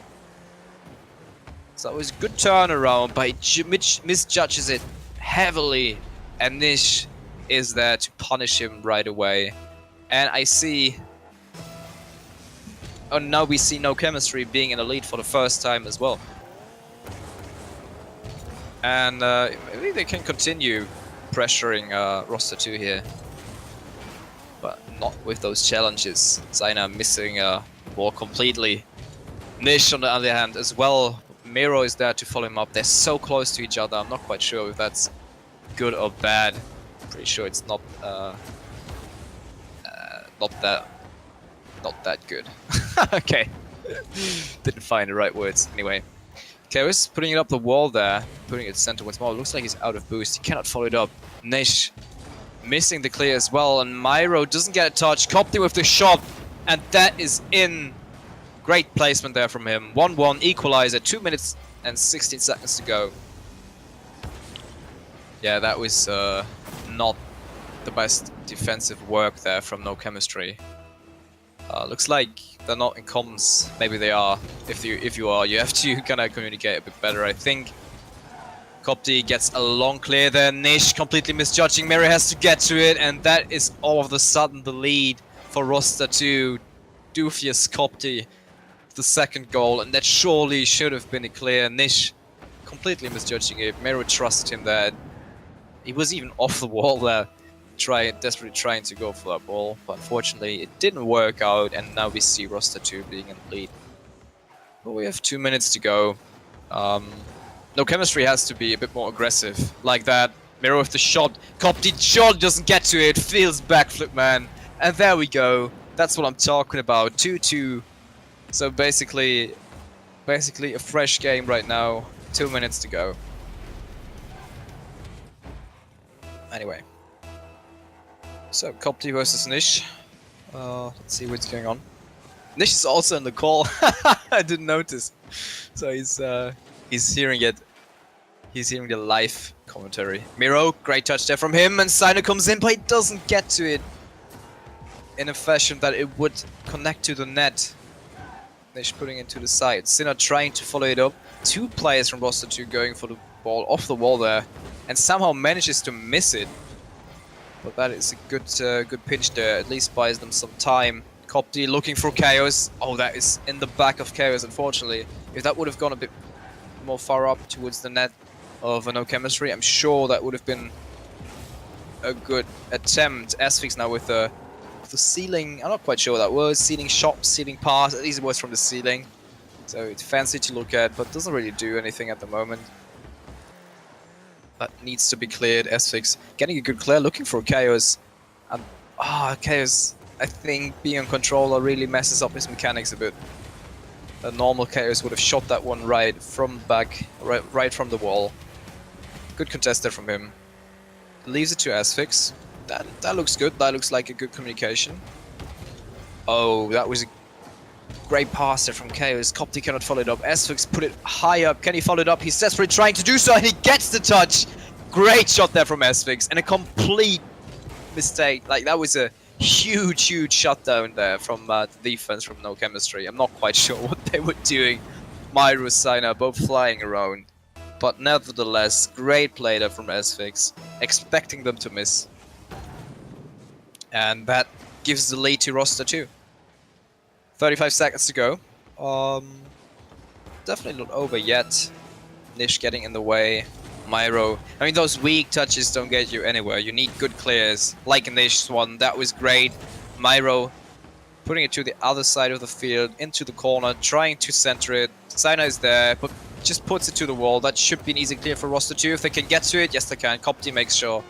So it was a good turnaround, but he misjudges it heavily, and Nish is there to punish him right away. And I see... Oh, now we see No Chemistry being in the lead for the first time as well. And maybe they can continue pressuring Roster 2 here. But not with those challenges. Zaina missing ball completely. Nish on the other hand as well. Miro is there to follow him up. They're so close to each other. I'm not quite sure if that's good or bad. Pretty sure it's not that good. Okay. Didn't find the right words. Anyway. Chaos putting it up the wall there. Putting it center once more. Looks like he's out of boost. He cannot follow it up. Nish missing the clear as well, and Miro doesn't get a touch. Copti with the shot, and that is in. Great placement there from him. 1-1 equalizer, 2 minutes and 16 seconds to go. Yeah, that was not the best defensive work there from No Chemistry. Looks like they're not in comms. Maybe they are. If you are, you have to kind of communicate a bit better, I think. Copti gets a long clear there. Nish completely misjudging. Miro has to get to it, and that is all of a sudden the lead for Roster 2. Doofius Copti, the second goal, and that surely should have been a clear. Nish completely misjudging it. Miro trusted him there. He was even off the wall there, desperately trying to go for that ball, but unfortunately it didn't work out, and now we see Roster 2 being in the lead. But we have 2 minutes to go. No Chemistry has to be a bit more aggressive, like that. Miro with the shot. Copti shot doesn't get to it. Feels backflip, man. And there we go. That's what I'm talking about. 2-2. So basically a fresh game right now. 2 minutes to go. Anyway. So Copti versus Nish. Let's see what's going on. Nish is also in the call. I didn't notice. So he's hearing it. He's hearing the live commentary. Miro, great touch there from him, and Saina comes in, but he doesn't get to it in a fashion that it would connect to the net. Nish putting it to the side. Sinner trying to follow it up. 2 players from Roster 2 going for the ball off the wall there, and somehow manages to miss it. But that is a good pinch there. At least buys them some time. Copti looking for Chaos. Oh, that is in the back of Chaos, unfortunately. If that would have gone a bit more far up towards the net of No Chemistry, I'm sure that would have been a good attempt. Asphyx now with the ceiling. I'm not quite sure what that was. Ceiling shot, ceiling pass. At least it was from the ceiling. So it's fancy to look at, but doesn't really do anything at the moment. That needs to be cleared. Asphyx getting a good clear, looking for Chaos. And Chaos, I think being on controller really messes up his mechanics a bit. A normal Chaos would have shot that one right from back, right from the wall. Good contest there from him. Leaves it to Asphyx. That looks good. That looks like a good communication. Oh, that was a great pass there from Chaos. Copti cannot follow it up. Asphyx put it high up. Can he follow it up? He's desperately trying to do so, and he gets the touch. Great shot there from Asphyx, and a complete mistake. Like, that was a huge, huge shutdown there from the defense from No Chemistry. I'm not quite sure what they were doing. Myro, Sina, both flying around. But nevertheless, great play there from Asphyx, expecting them to miss. And that gives the lead to roster 2. 35 seconds to go. Definitely not over yet. Nish getting in the way. Myro. I mean, those weak touches don't get you anywhere. You need good clears, like Nish's one. That was great. Myro putting it to the other side of the field, into the corner, trying to center it. Sina is there, but just puts it to the wall. That should be an easy clear for roster 2. If they can get to it, yes they can. Copti makes sure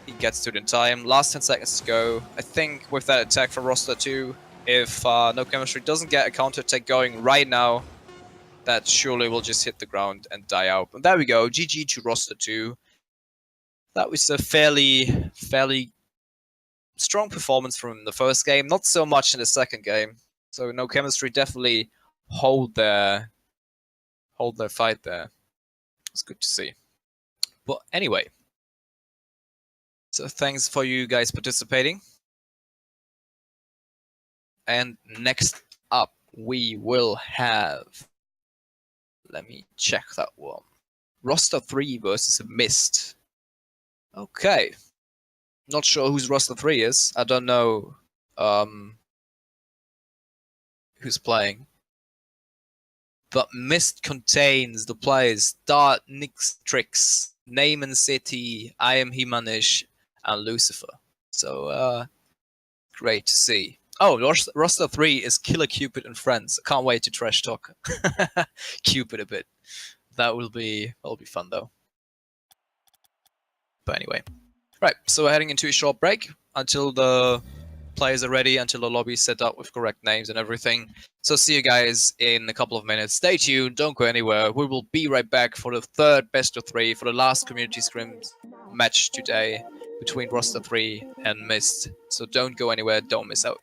he gets to it in time. Last 10 seconds to go. I think with that attack from roster 2, if No Chemistry doesn't get a counter attack going right now, that surely will just hit the ground and die out. And there we go, GG to roster 2. That was a fairly strong performance from the first game, not so much in the second game. So No Chemistry definitely hold their fight there. It's good to see. But anyway, so thanks for you guys participating. And next up we will have, let me check that one. Roster 3 versus Mist. Okay. Not sure whose roster 3 is. I don't know who's playing. But Mist contains the players Dart, Nix, Trix, Neyman City, I Am Himanish, and Lucifer. So, great to see. Oh, roster 3 is Killer Cupid and Friends. I can't wait to trash talk Cupid a bit. That'll be fun though. But anyway. Right, so we're heading into a short break until the players are ready, until the lobby is set up with correct names and everything. So see you guys in a couple of minutes. Stay tuned, don't go anywhere. We will be right back for the third best of 3, for the last community scrims match today between roster 3 and Mist. So don't go anywhere, don't miss out.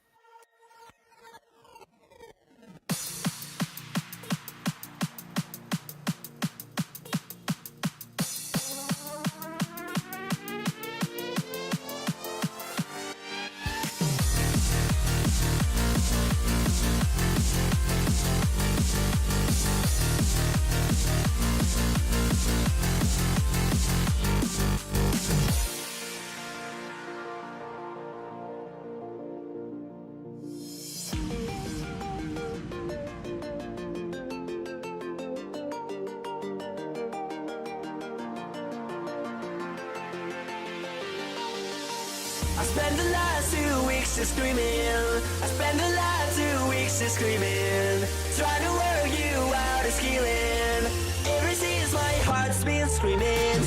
I spent the last 2 weeks just screaming. I spent the last 2 weeks just screaming. Trying to work you out of healing. Ever since my heart's been screaming.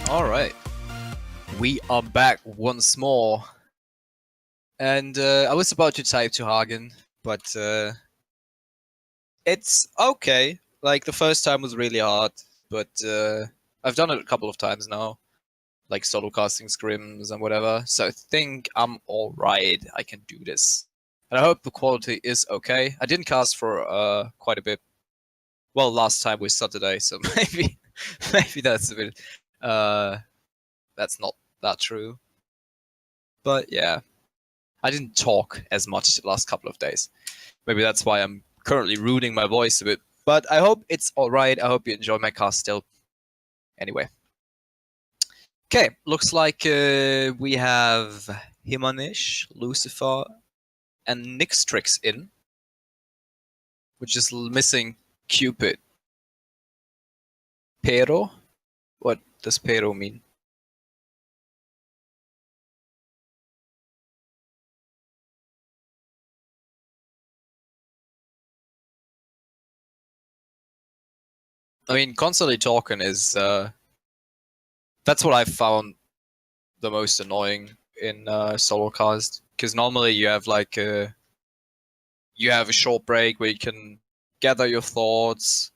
Alright. We are back once more. And I was about to type to Hagen, but it's okay. Like, the first time was really hard, but I've done it a couple of times now. Like solo casting scrims and whatever. So I think I'm alright. I can do this. And I hope the quality is okay. I didn't cast for quite a bit. Well, last time was Saturday, so maybe that's a bit that's not that true. But yeah. I didn't talk as much the last couple of days. Maybe that's why I'm currently ruining my voice a bit. But I hope it's alright. I hope you enjoy my cast still. Anyway. Okay, looks like we have Himanish, Lucifer, and Nixtrix in. We're just missing Cupid. Pero? What does Pero mean? I mean, constantly talking is that's what I found the most annoying in solo cast, because normally you have like a short break where you can gather your thoughts,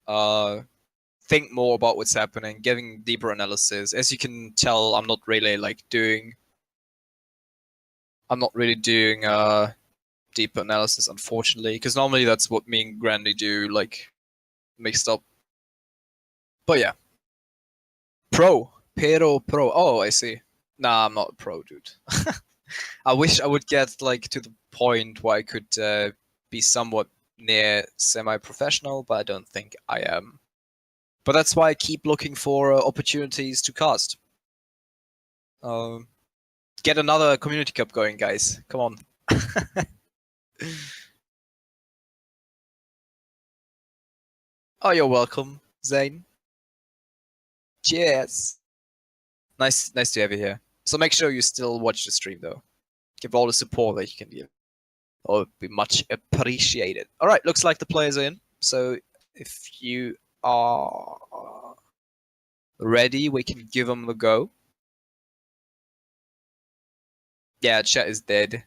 think more about what's happening, giving deeper analysis. As you can tell, I'm not really doing deeper analysis, unfortunately, because normally that's what me and Grandy do, like mixed up. But yeah. Pero pro. Oh, I see. Nah, I'm not a pro, dude. I wish I would get like to the point where I could be somewhat near semi-professional, but I don't think I am. But that's why I keep looking for opportunities to cast. Get another community cup going, guys. Come on. Oh, you're welcome, Zane. Cheers. Nice to have you here. So make sure you still watch the stream, though. Give all the support that you can give. That would be much appreciated. All right, looks like the players are in. So if you are ready, we can give them the go. Yeah, chat is dead.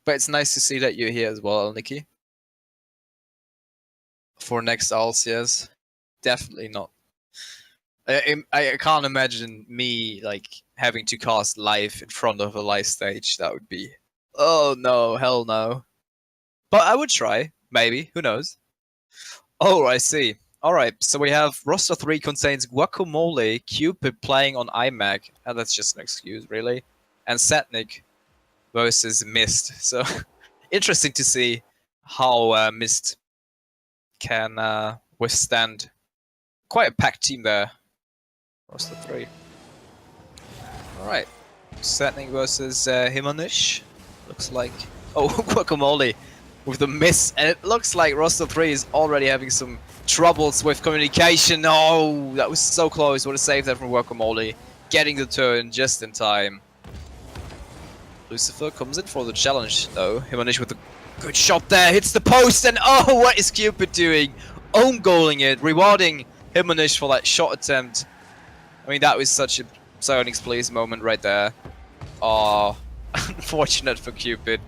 But it's nice to see that you're here as well, Nikki. For next Alcias. Definitely not. I can't imagine me like having to cast live in front of a live stage. That would be, oh no, hell no. But I would try, maybe. Who knows? Oh, I see. All right, so we have roster 3 contains Guacamole, Cupid playing on iMac, and that's just an excuse, really, and Satnik versus Mist. So interesting to see how Mist can withstand quite a packed team there. Roster 3. Alright. Satnik versus Himanish. Looks like... Oh, Guacamole with the miss. And it looks like roster 3 is already having some troubles with communication. Oh, that was so close. Would have saved that from Guacamole. Getting the turn just in time. Lucifer comes in for the challenge, though. Himanish with a good shot there. Hits the post. And oh, what is Cupid doing? Own goaling it. Rewarding Himanish for that shot attempt. I mean, that was such a Psyonix Please moment right there. Oh, unfortunate for Cupid.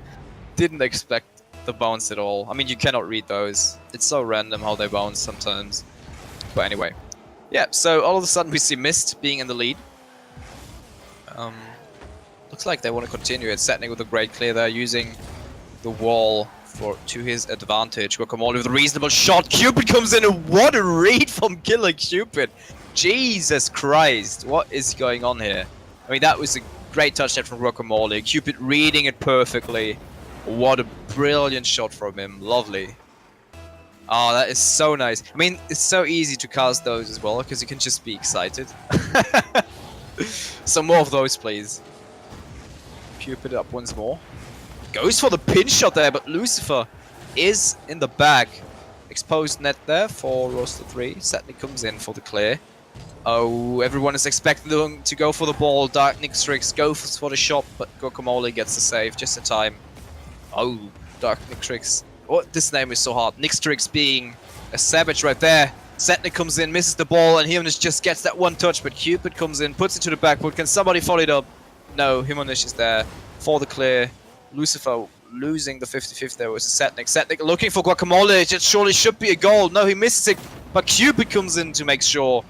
Didn't expect the bounce at all. I mean, you cannot read those. It's so random how they bounce sometimes. But anyway. Yeah, so all of a sudden we see Mist being in the lead. Looks like they want to continue it. Satnik with a great clear there, using the wall to his advantage. Guacamole with a reasonable shot. Cupid comes in, and what a read from Killer Cupid. Jesus Christ, what is going on here? I mean, that was a great touchdown from Guacamole. Cupid reading it perfectly. What a brilliant shot from him. Lovely. Oh, that is so nice. I mean, it's so easy to cast those as well, because you can just be excited. Some more of those, please. Cupid up once more. Goes for the pin shot there, but Lucifer is in the back. Exposed net there for roster 3. Satnik comes in for the clear. Oh, everyone is expecting them to go for the ball. Dark Nixtrix goes for the shot, but Guacamole gets the save just in time. Oh, Dark Nixtrix. Oh, this name is so hard. Nixtrix being a savage right there. Setnik comes in, misses the ball, and Himanish just gets that one touch, but Cupid comes in, puts it to the backboard. Can somebody follow it up? No, Himanish is there for the clear. Lucifer losing the 50-50 there was Setnik. Setnik looking for Guacamole, it surely should be a goal. No, he misses it, but Cupid comes in to make sure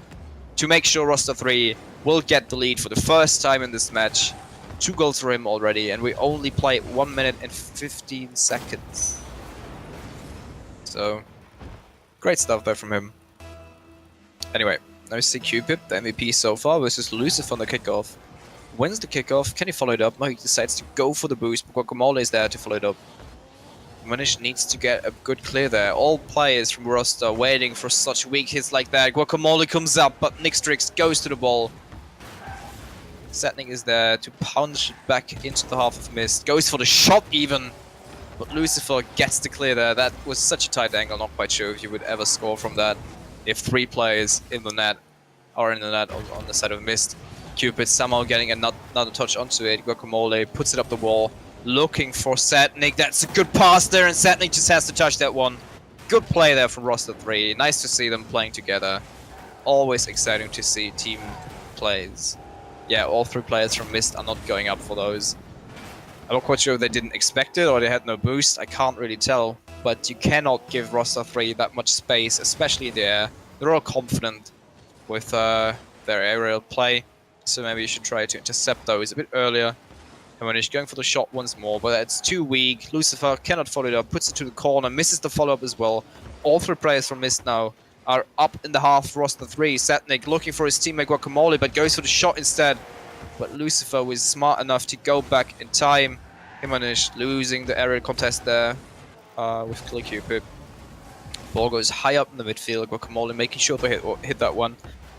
Roster 3 will get the lead for the first time in this match. 2 goals for him already, and we only play 1 minute and 15 seconds. So, great stuff there from him. Anyway, now we see Cupid, the MVP so far, versus Lucifer on the kickoff. Wins the kickoff, can he follow it up? No, he decides to go for the boost, but Guacamole is there to follow it up. Manish needs to get a good clear there. All players from roster waiting for such weak hits like that. Guacamole comes up, but Nixtrix goes to the ball. Setnik is there to punch it back into the half of Mist. Goes for the shot even, but Lucifer gets the clear there. That was such a tight angle, not quite sure if you would ever score from that. If 3 players in the net are in the net on the side of Mist. Cupid somehow getting another touch onto it. Guacamole puts it up the wall, looking for Setnik. That's a good pass there, and Setnik just has to touch that one. Good play there from roster 3. Nice to see them playing together. Always exciting to see team plays. Yeah, all 3 players from Mist are not going up for those. I'm not quite sure if they didn't expect it or they had no boost. I can't really tell. But you cannot give roster 3 that much space, especially in the air. They're all confident with their aerial play. So maybe you should try to intercept those a bit earlier. Himanish going for the shot once more, but it's too weak. Lucifer cannot follow it up, puts it to the corner, misses the follow-up as well. All 3 players from Mist now are up in the half roster 3. Setnik looking for his teammate Guacamole, but goes for the shot instead. But Lucifer was smart enough to go back in time. Himanish losing the aerial contest there with Killer Cupid. Ball goes high up in the midfield. Guacamole making sure to hit that one.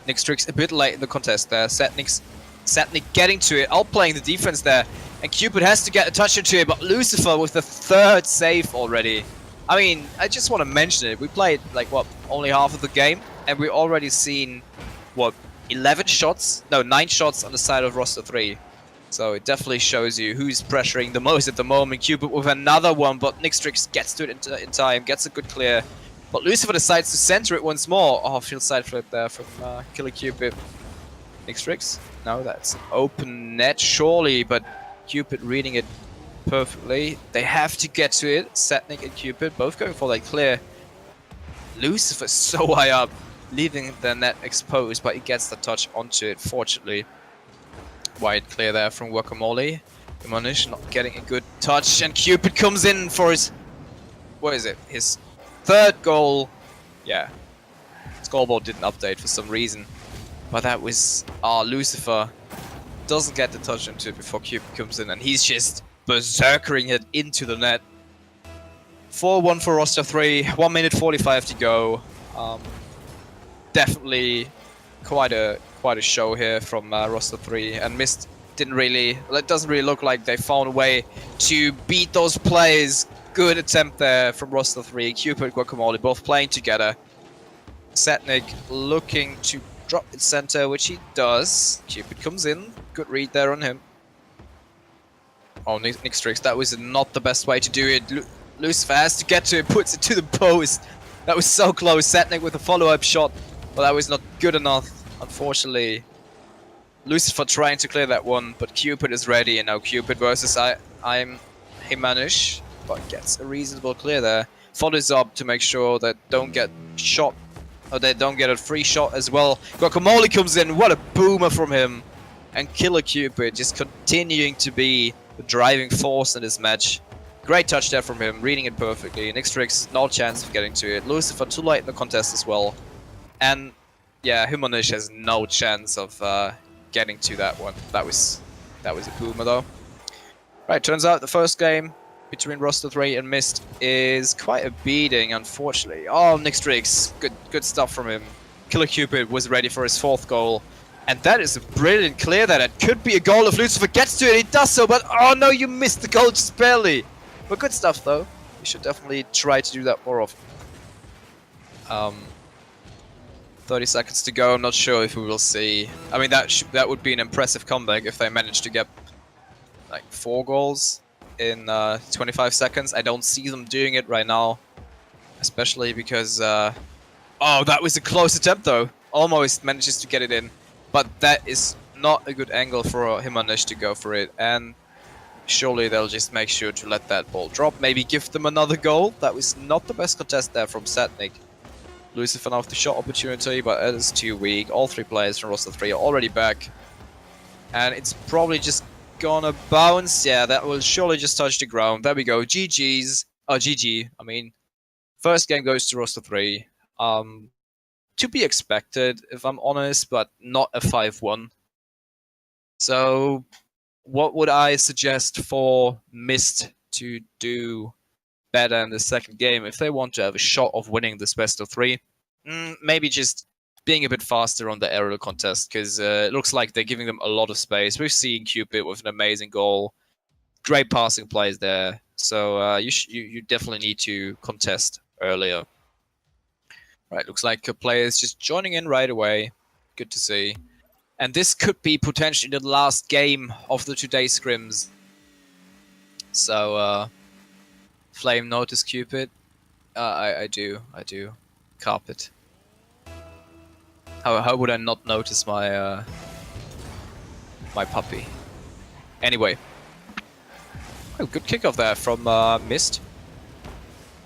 Nixtrix a bit late in the contest there. Setnik getting to it, outplaying the defense there. And Cupid has to get a touch into it, but Lucifer with the 3rd save already. I mean, I just want to mention it. We played, like, what, only half of the game? And we already seen, what, 11 shots? No, 9 shots on the side of roster 3. So it definitely shows you who's pressuring the most at the moment. Cupid with another one, but Nixtrix gets to it in time, gets a good clear. But Lucifer decides to center it once more. Oh, field side flip there from Killer Cupid. Nixtrix? No, that's open net, surely, but Cupid reading it perfectly. They have to get to it. Setnik and Cupid both going for that clear. Lucifer so high up, leaving the net exposed, but he gets the touch onto it, fortunately. Wide clear there from Guacamole. Himanish not getting a good touch, and Cupid comes in for his... What is it? His 3rd goal. Yeah. Scoreboard didn't update for some reason. But that was... Lucifer doesn't get the touch into it before Cupid comes in, and he's just berserkering it into the net. 4-1 for roster 3, 1 minute 45 to go. Definitely quite a show here from roster 3, and Mist didn't really... It doesn't really look like they found a way to beat those players. Good attempt there from roster 3. Cupid, Guacamole both playing together. Setnik looking to drop in center, which he does. Cupid comes in. Good read there on him. Oh, Nixtrix, that was not the best way to do it. Lucifer has to get to it, puts it to the post. That was so close. Setnik with a follow-up shot. But that was not good enough, unfortunately. Lucifer trying to clear that one, but Cupid is ready, and now Cupid versus I'm Himanish, but gets a reasonable clear there. Follows up to make sure that don't get shot, or they don't get a free shot as well. Guacamole comes in, what a boomer from him. And Killer Cupid just continuing to be the driving force in this match. Great touch there from him, reading it perfectly. Nixtrix, no chance of getting to it. Lucifer too late in the contest as well. And yeah, Himanish has no chance of getting to that one. That was a boomer though. Right, turns out the first game between roster 3 and Mist is quite a beating, unfortunately. Oh, Nixtrix, good stuff from him. Killer Cupid was ready for his 4th goal. And that is a brilliant clear there. That could be a goal if Lucifer gets to it. He does so, but oh no, you missed the goal just barely. But good stuff though. You should definitely try to do that more often. 30 seconds to go. I'm not sure if we will see. I mean, that would be an impressive comeback if they manage to get like 4 goals in 25 seconds. I don't see them doing it right now, especially because Oh, that was a close attempt though. Almost manages to get it in. But that is not a good angle for Himanish to go for it. And surely they'll just make sure to let that ball drop. Maybe give them another goal. That was not the best contest there from Setnik. Lucifer now with the shot opportunity, but it is too weak. All three players from roster 3 are already back. And it's probably just gonna bounce. Yeah, that will surely just touch the ground. There we go. GG's. Oh, GG. I mean, first game goes to roster 3. To be expected, if I'm honest, but not a 5-1. So, what would I suggest for Mist to do better in the second game if they want to have a shot of winning this best of 3? Maybe just being a bit faster on the aerial contest, because it looks like they're giving them a lot of space. We've seen Cupid with an amazing goal, great passing plays there. So you definitely need to contest earlier. Right, looks like a player is just joining in right away. Good to see. And this could be potentially the last game of the today's scrims. So, Flame notice Cupid. I do. Carpet. How would I not notice my my puppy? Anyway. Oh, good kickoff there from Mist.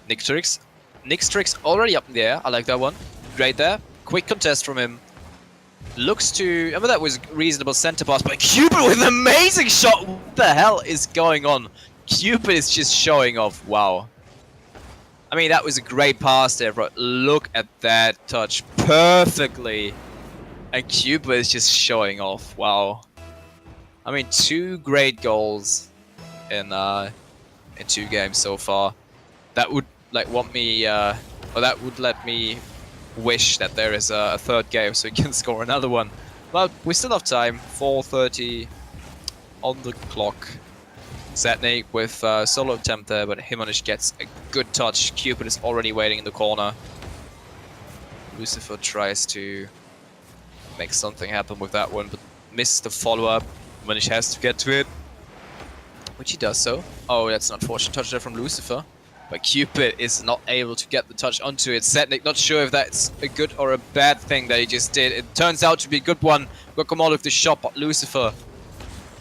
Nixtrix. Nixtrix already up in the air. I like that one. Great there. Quick contest from him. Looks to... I mean, that was reasonable center pass, but Cupid with an amazing shot! What the hell is going on? Cupid is just showing off. Wow. I mean, that was a great pass there, but look at that touch perfectly. And Cupid is just showing off. Wow. I mean, 2 great goals in 2 games so far. That would want me, or that would let me wish that there is a third game so he can score another one. But we still have time. 4:30 on the clock. Setnik with solo attempt there, but Himanish gets a good touch. Cupid is already waiting in the corner. Lucifer tries to make something happen with that one, but misses the follow-up. Himanish has to get to it, which he does so. Oh, that's an unfortunate touch there from Lucifer. But Cupid is not able to get the touch onto it. Setnik not sure if that's a good or a bad thing that he just did. It turns out to be a good one. Guacamole with the shot, but Lucifer...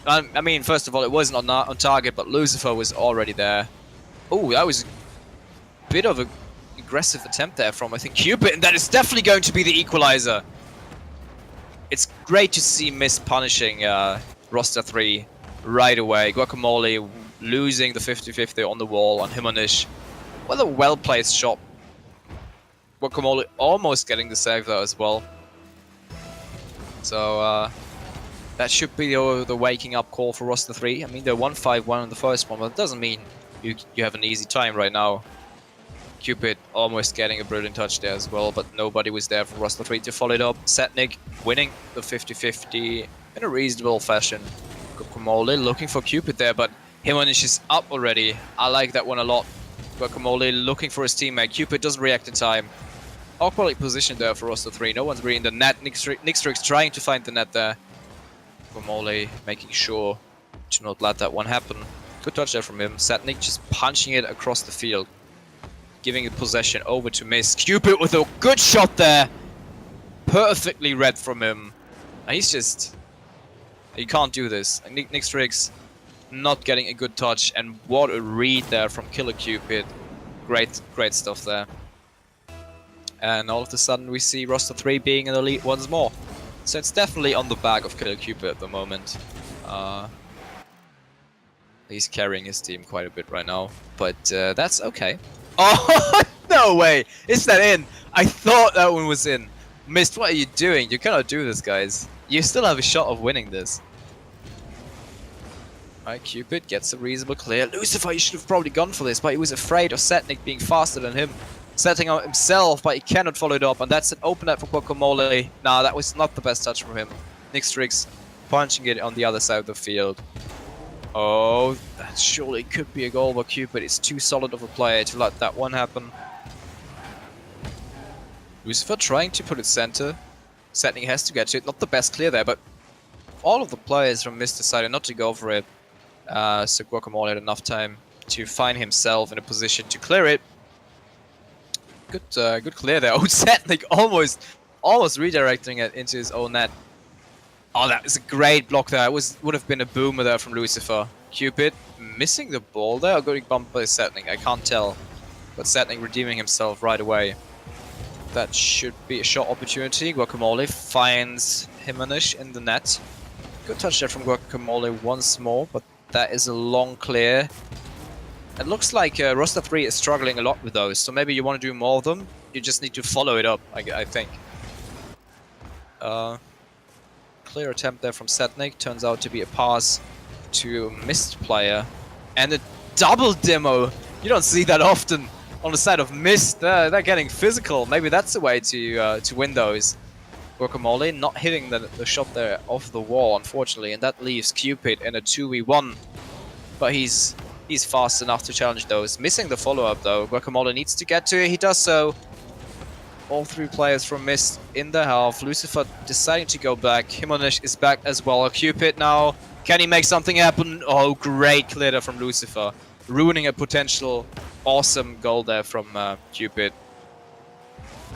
I mean, first of all, it wasn't on target, but Lucifer was already there. Oh, that was a bit of an aggressive attempt there from, I think, Cupid, and that is definitely going to be the equalizer. It's great to see Mist punishing roster 3 right away. Guacamole losing the 50-50 on the wall on Himanish. What a well-placed shot. Guacamole almost getting the save though as well. So that should be the waking up call for roster 3. I mean, they're 1-5-1 in the first one, but it doesn't mean you have an easy time right now. Cupid almost getting a brilliant touch there as well, but nobody was there for roster 3 to follow it up. Setnik winning the 50-50 in a reasonable fashion. Guacamole looking for Cupid there, but Himanish is up already. I like that one a lot. Guacamole looking for his teammate. Cupid doesn't react in time. Awkwardly positioned there for roster 3. No one's really in the net. Nixtrix trying to find the net there. Guacamole making sure to not let that one happen. Good touch there from him. Setnik just punching it across the field. Giving the possession over to Mist. Cupid with a good shot there. Perfectly read from him. And he's just... You can't do this. Nixtrix not getting a good touch, and what a read there from Killer Cupid. Great stuff there. And all of a sudden we see roster 3 being an elite once more. So it's definitely on the back of Killer Cupid at the moment. He's carrying his team quite a bit right now, but that's okay. Oh, no way! Is that in? I thought that one was in. Mist, what are you doing? You cannot do this, guys. You still have a shot of winning this. Alright, Cupid gets a reasonable clear. Lucifer, you should have probably gone for this, but he was afraid of Setnik being faster than him. Setting out himself, but he cannot follow it up, and that's an open net for Guacamole. Nah, that was not the best touch from him. Nixtrix punching it on the other side of the field. Oh, that surely could be a goal, but Cupid is too solid of a player to let that one happen. Lucifer trying to put it center. Setnik has to get to it. Not the best clear there, but all of the players from Mist decided not to go for it. So Guacamole had enough time to find himself in a position to clear it. good clear there. Oh, Setnik almost redirecting it into his own net. Oh, that is a great block there. It would have been a boomer there from Lucifer. Cupid missing the ball there, or getting bumped by Setnik. I can't tell. But Setnik redeeming himself right away. That should be a shot opportunity. Guacamole finds Himanish in the net. Good touch there from Guacamole once more, but that is a long clear. It looks like Roster 3 is struggling a lot with those, so maybe you want to do more of them. You just need to follow it up, I think. Clear attempt there from Setnik. Turns out to be a pass to a missed player. And a double demo! You don't see that often on the side of Mist. They're getting physical. Maybe that's the way to win those. Guacamole not hitting the shot there off the wall, unfortunately, and that leaves Cupid in a 2v1. But he's fast enough to challenge those. Missing the follow-up though. Guacamole needs to get to it. He does so. All three players from Mist in the half. Lucifer deciding to go back. Himanish is back as well. Cupid now. Can he make something happen? Oh, great clear there from Lucifer. Ruining a potential awesome goal there from Cupid.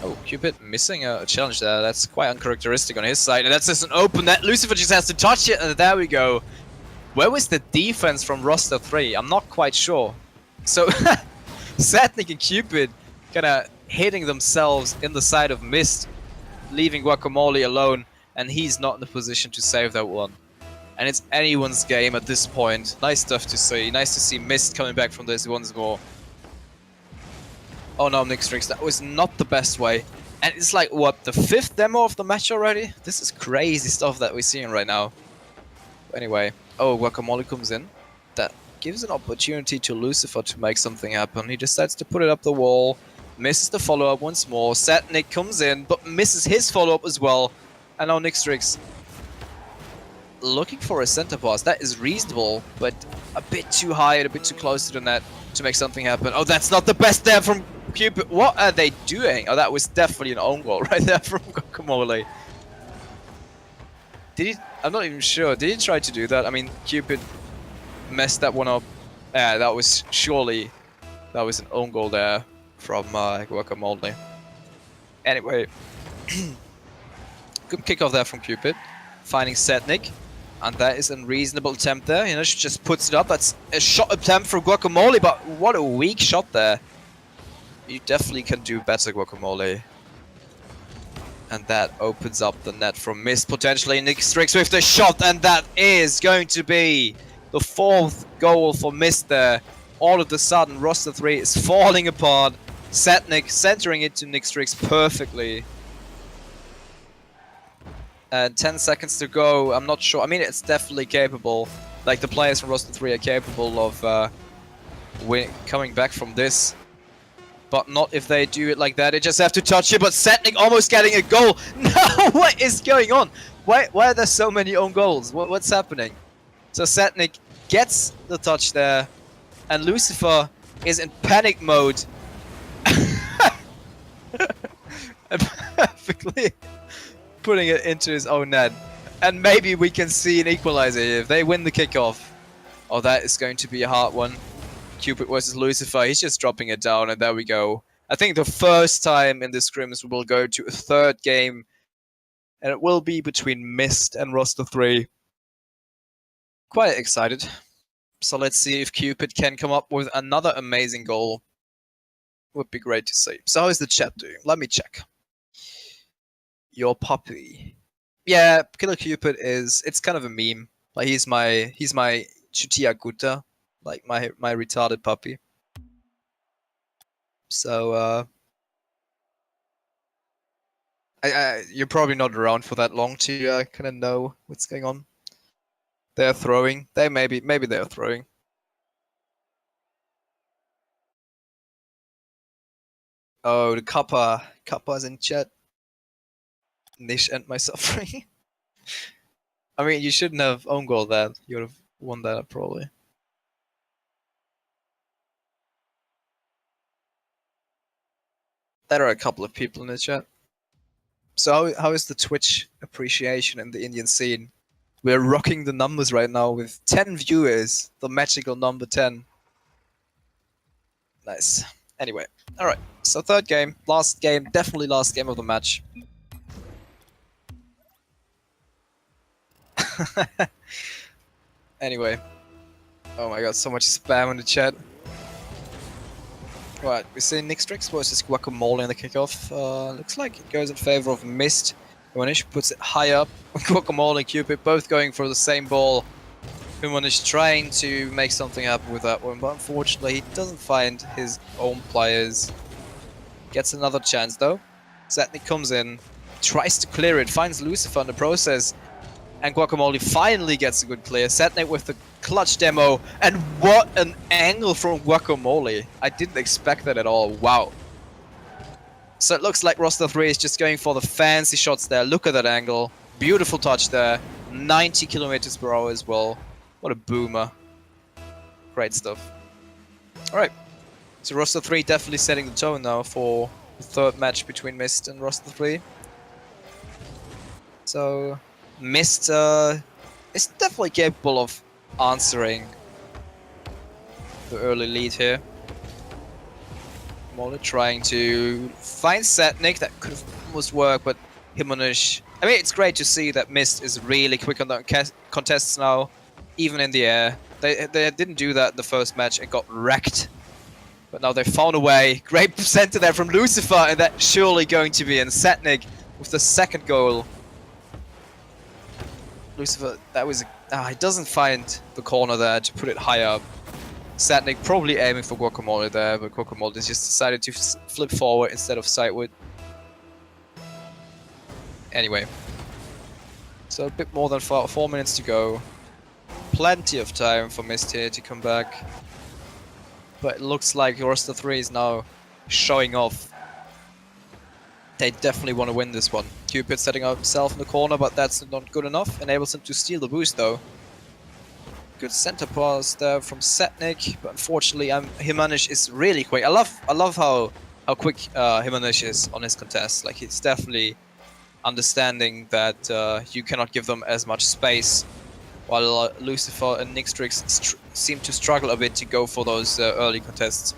Oh, Cupid missing a challenge there. That's quite uncharacteristic on his side. And that's just an open net. Lucifer just has to touch it, and there we go. Where was the defense from Roster 3? I'm not quite sure. So, Setnik and Cupid kind of hitting themselves in the side of Mist, leaving Guacamole alone, and he's not in the position to save that one. And it's anyone's game at this point. Nice stuff to see. Nice to see Mist coming back from this once more. Oh no, Nixtrix, that was not the best way. And it's like, what, the 5th demo of the match already? This is crazy stuff that we're seeing right now. Anyway, oh, Guacamole comes in. That gives an opportunity to Lucifer to make something happen. He decides to put it up the wall. Misses the follow-up once more. Setnik comes in, but misses his follow-up as well. And now Nixtrix looking for a center pass. That is reasonable, but a bit too high and a bit too close to the net to make something happen. Oh, that's not the best there from Cupid. What are they doing? Oh, that was definitely an own goal right there from Guacamole. Did he? I'm not even sure. Did he try to do that? I mean, Cupid messed that one up. Yeah, that was surely... That was an own goal there from Guacamole. Anyway, good kickoff there from Cupid, finding Setnik, and that is a reasonable attempt there. You know, she just puts it up. That's a shot attempt from Guacamole, but what a weak shot there. You definitely can do better, Guacamole. And that opens up the net from Mist, potentially. Nixtrix with the shot, and that is going to be the 4th goal for Mist there. All of a sudden, Roster 3 is falling apart. Setnik centering it to Nixtrix perfectly. And 10 seconds to go. I'm not sure. I mean, it's definitely capable. Like, the players from Roster 3 are capable of coming back from this. But not if they do it like that. They just have to touch it. But Setnik almost getting a goal. No, what is going on? Why are there so many own goals? What's happening? So Setnik gets the touch there. And Lucifer is in panic mode. And perfectly putting it into his own net. And maybe we can see an equalizer here if they win the kickoff. Oh, that is going to be a hard one. Cupid versus Lucifer. He's just dropping it down, and there we go. I think the first time in the scrims we will go to a 3rd game, and it will be between Mist and Roster 3. Quite excited. So let's see if Cupid can come up with another amazing goal. Would be great to see. So how is the chat doing? Let me check. Your puppy. Yeah, Killer Cupid it's kind of a meme. Like he's my Chutiaguta. Like my retarded puppy. So you're probably not around for that long to kind of know what's going on. They're throwing. Maybe they're throwing. Oh, the Kappa's in chat. Nish and my suffering. I mean, you shouldn't have own goal that. You would have won that probably. There are a couple of people in the chat. So how is the Twitch appreciation in the Indian scene? We're rocking the numbers right now with 10 viewers. The magical number 10. Nice. Anyway, alright. So third game, last game, definitely last game of the match. Anyway. Oh my god, so much spam in the chat. Right, we see Nixtrix versus Guacamole in the kickoff. Looks like it goes in favor of Mist. Humanish puts it high up. Guacamole and Cupid both going for the same ball. Humanish trying to make something happen with that one, but unfortunately he doesn't find his own players. Gets another chance though. Zatnik comes in, tries to clear it, finds Lucifer in the process, and Guacamole finally gets a good clear. Zatnik with the clutch demo, and what an angle from Guacamole. I didn't expect that at all. Wow. So it looks like roster 3 is just going for the fancy shots there. Look at that angle. Beautiful touch there. 90 kilometers per hour as well. What a boomer. Great stuff. Alright. So roster 3 definitely setting the tone now for the third match between Mist and roster 3. So Mist is definitely capable of answering the early lead here. Molle trying to find Zatnik. That could have almost worked, but Himonish. I mean, it's great to see that Mist is really quick on the contests now, even in the air. They didn't do that in the first match and got wrecked. But now they found a way. Great center there from Lucifer, and that's surely going to be in. Zatnik with the second goal. Lucifer, that was he doesn't find the corner there to put it high up. Zatnik probably aiming for Guacamole there, but Guacamole just decided to flip forward instead of sideward. Anyway, so a bit more than 4 minutes to go. Plenty of time for Mist here to come back. But it looks like roster 3 is now showing off. They definitely want to win this one. Cupid setting up himself in the corner, but that's not good enough. Enables him to steal the boost though. Good center pass there from Zatnik, but unfortunately Himanish is really quick. I love how quick Himanish is on his contest. Like, he's definitely understanding that you cannot give them as much space, while Lucifer and Nixtrix seem to struggle a bit to go for those early contests.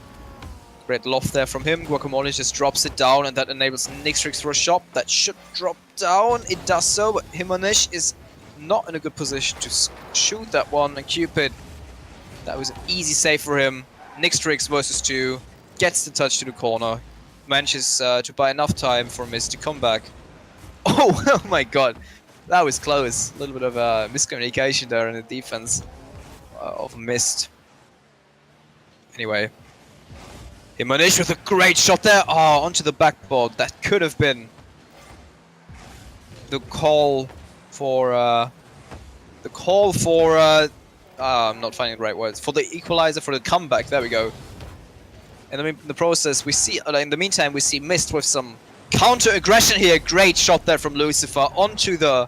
Great loft there from him. Guacamole just drops it down, and that enables Nixtrix for a shot. That should drop down. It does so, but Himanish is not in a good position to shoot that one. And Cupid, that was an easy save for him. Nixtrix versus 2, gets the touch to the corner, manages to buy enough time for Mist to come back. Oh my god, that was close. A little bit of miscommunication there in the defense of Mist. Anyway, Himanish with a great shot there. Oh, onto the backboard. That could have been the call for I'm not finding the right words, for the equalizer, for the comeback. There we go. And in the process, we see, in the meantime, we see Mist with some counter aggression here. Great shot there from Lucifer onto the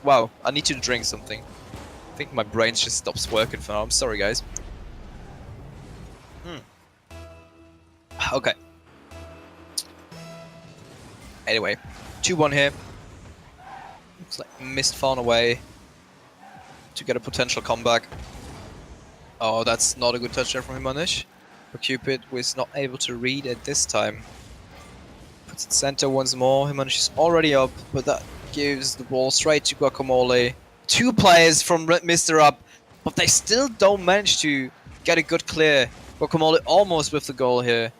wow, I need to drink something. I think my brain just stops working for now. I'm sorry, guys. Okay. Anyway, 2-1 here. Looks like Mist found a way to get a potential comeback. Oh, that's not a good touchdown from Himanish. But Cupid was not able to read it this time. Puts it center once more. Himanish is already up, but that gives the ball straight to Guacamole. 2 players from Mist are up, but they still don't manage to get a good clear. Guacamole almost with the goal here.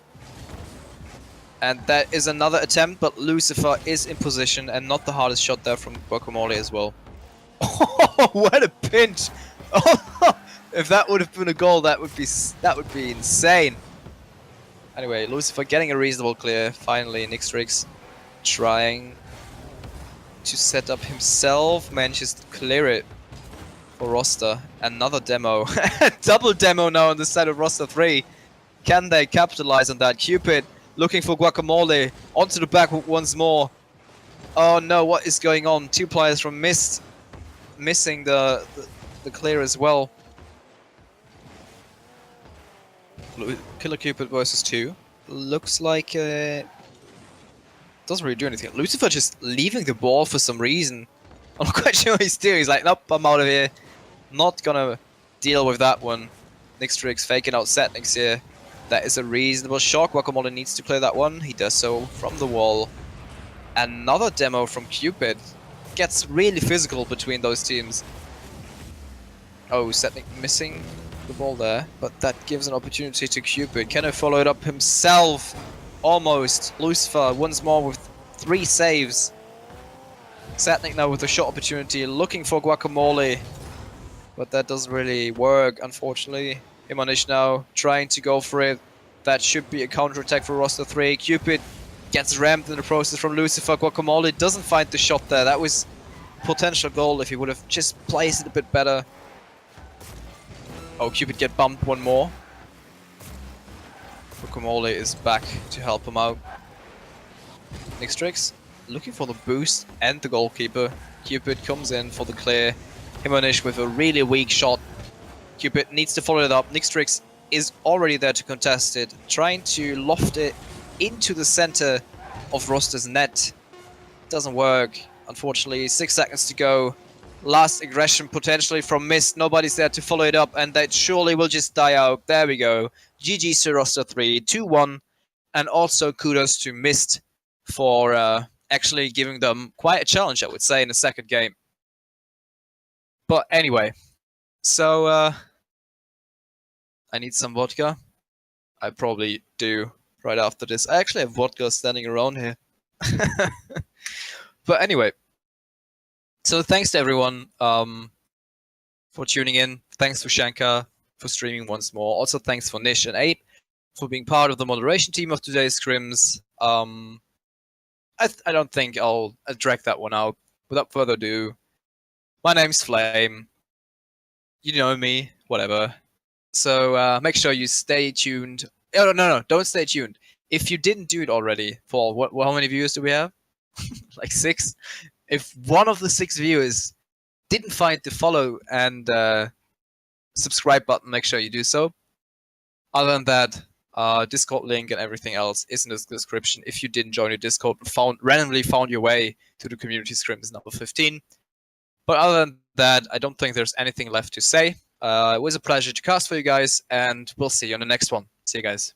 And that is another attempt, but Lucifer is in position, and not the hardest shot there from Guacamole as well. Oh, what a pinch! Oh, if that would have been a goal, that would be insane. Anyway, Lucifer getting a reasonable clear. Finally, Nixtrix trying to set up himself, manages to clear it for roster. Another demo, double demo now on the side of roster 3. Can they capitalize on that? Cupid looking for Guacamole onto the back once more. Oh no, what is going on? 2 players from Mist missing the clear as well. Killer Cupid versus 2. Looks like doesn't really do anything. Lucifer just leaving the ball for some reason. I'm not quite sure what he's doing. He's like, nope, I'm out of here. Not gonna deal with that one. Nixtrix faking out Setnix here. That is a reasonable shot. Guacamole needs to clear that one. He does so from the wall. Another demo from Cupid. Gets really physical between those teams. Oh, Setnik missing the ball there, but that gives an opportunity to Cupid. Can he follow it up himself? Almost. Lucifer once more with 3 saves. Setnik now with a shot opportunity, looking for Guacamole. But that doesn't really work, unfortunately. Imanish now trying to go for it. That should be a counterattack for roster 3. Cupid gets rammed in the process from Lucifer. Guacamole doesn't find the shot there. That was potential goal if he would have just placed it a bit better. Oh, Cupid get bumped one more. Guacamole is back to help him out. Nixtrix looking for the boost and the goalkeeper. Cupid comes in for the clear. Imanish with a really weak shot. Cupid needs to follow it up. Nixtrix is already there to contest it, trying to loft it into the center of Roster's net. Doesn't work, unfortunately. 6 seconds to go. Last aggression potentially from Mist. Nobody's there to follow it up, and that surely will just die out. There we go. GG's to Roster 3, 2-1. And also kudos to Mist for actually giving them quite a challenge, I would say, in the second game. But anyway, so I need some vodka. I probably do right after this. I actually have vodka standing around here. But anyway, so thanks to everyone for tuning in. Thanks to Shankar for streaming once more. Also thanks for Nish and 8 for being part of the moderation team of today's scrims. I don't think I'll drag that one out. Without further ado, my name's Flame. You know me, whatever. So make sure you stay tuned. Oh, no, don't stay tuned. If you didn't do it already, for how many viewers do we have? Like 6? If one of the 6 viewers didn't find the follow and subscribe button, make sure you do so. Other than that, Discord link and everything else is in the description. If you didn't join your Discord, randomly found your way to the community scrims number 15. But other than that, I don't think there's anything left to say. It was a pleasure to cast for you guys, and we'll see you on the next one. See you guys.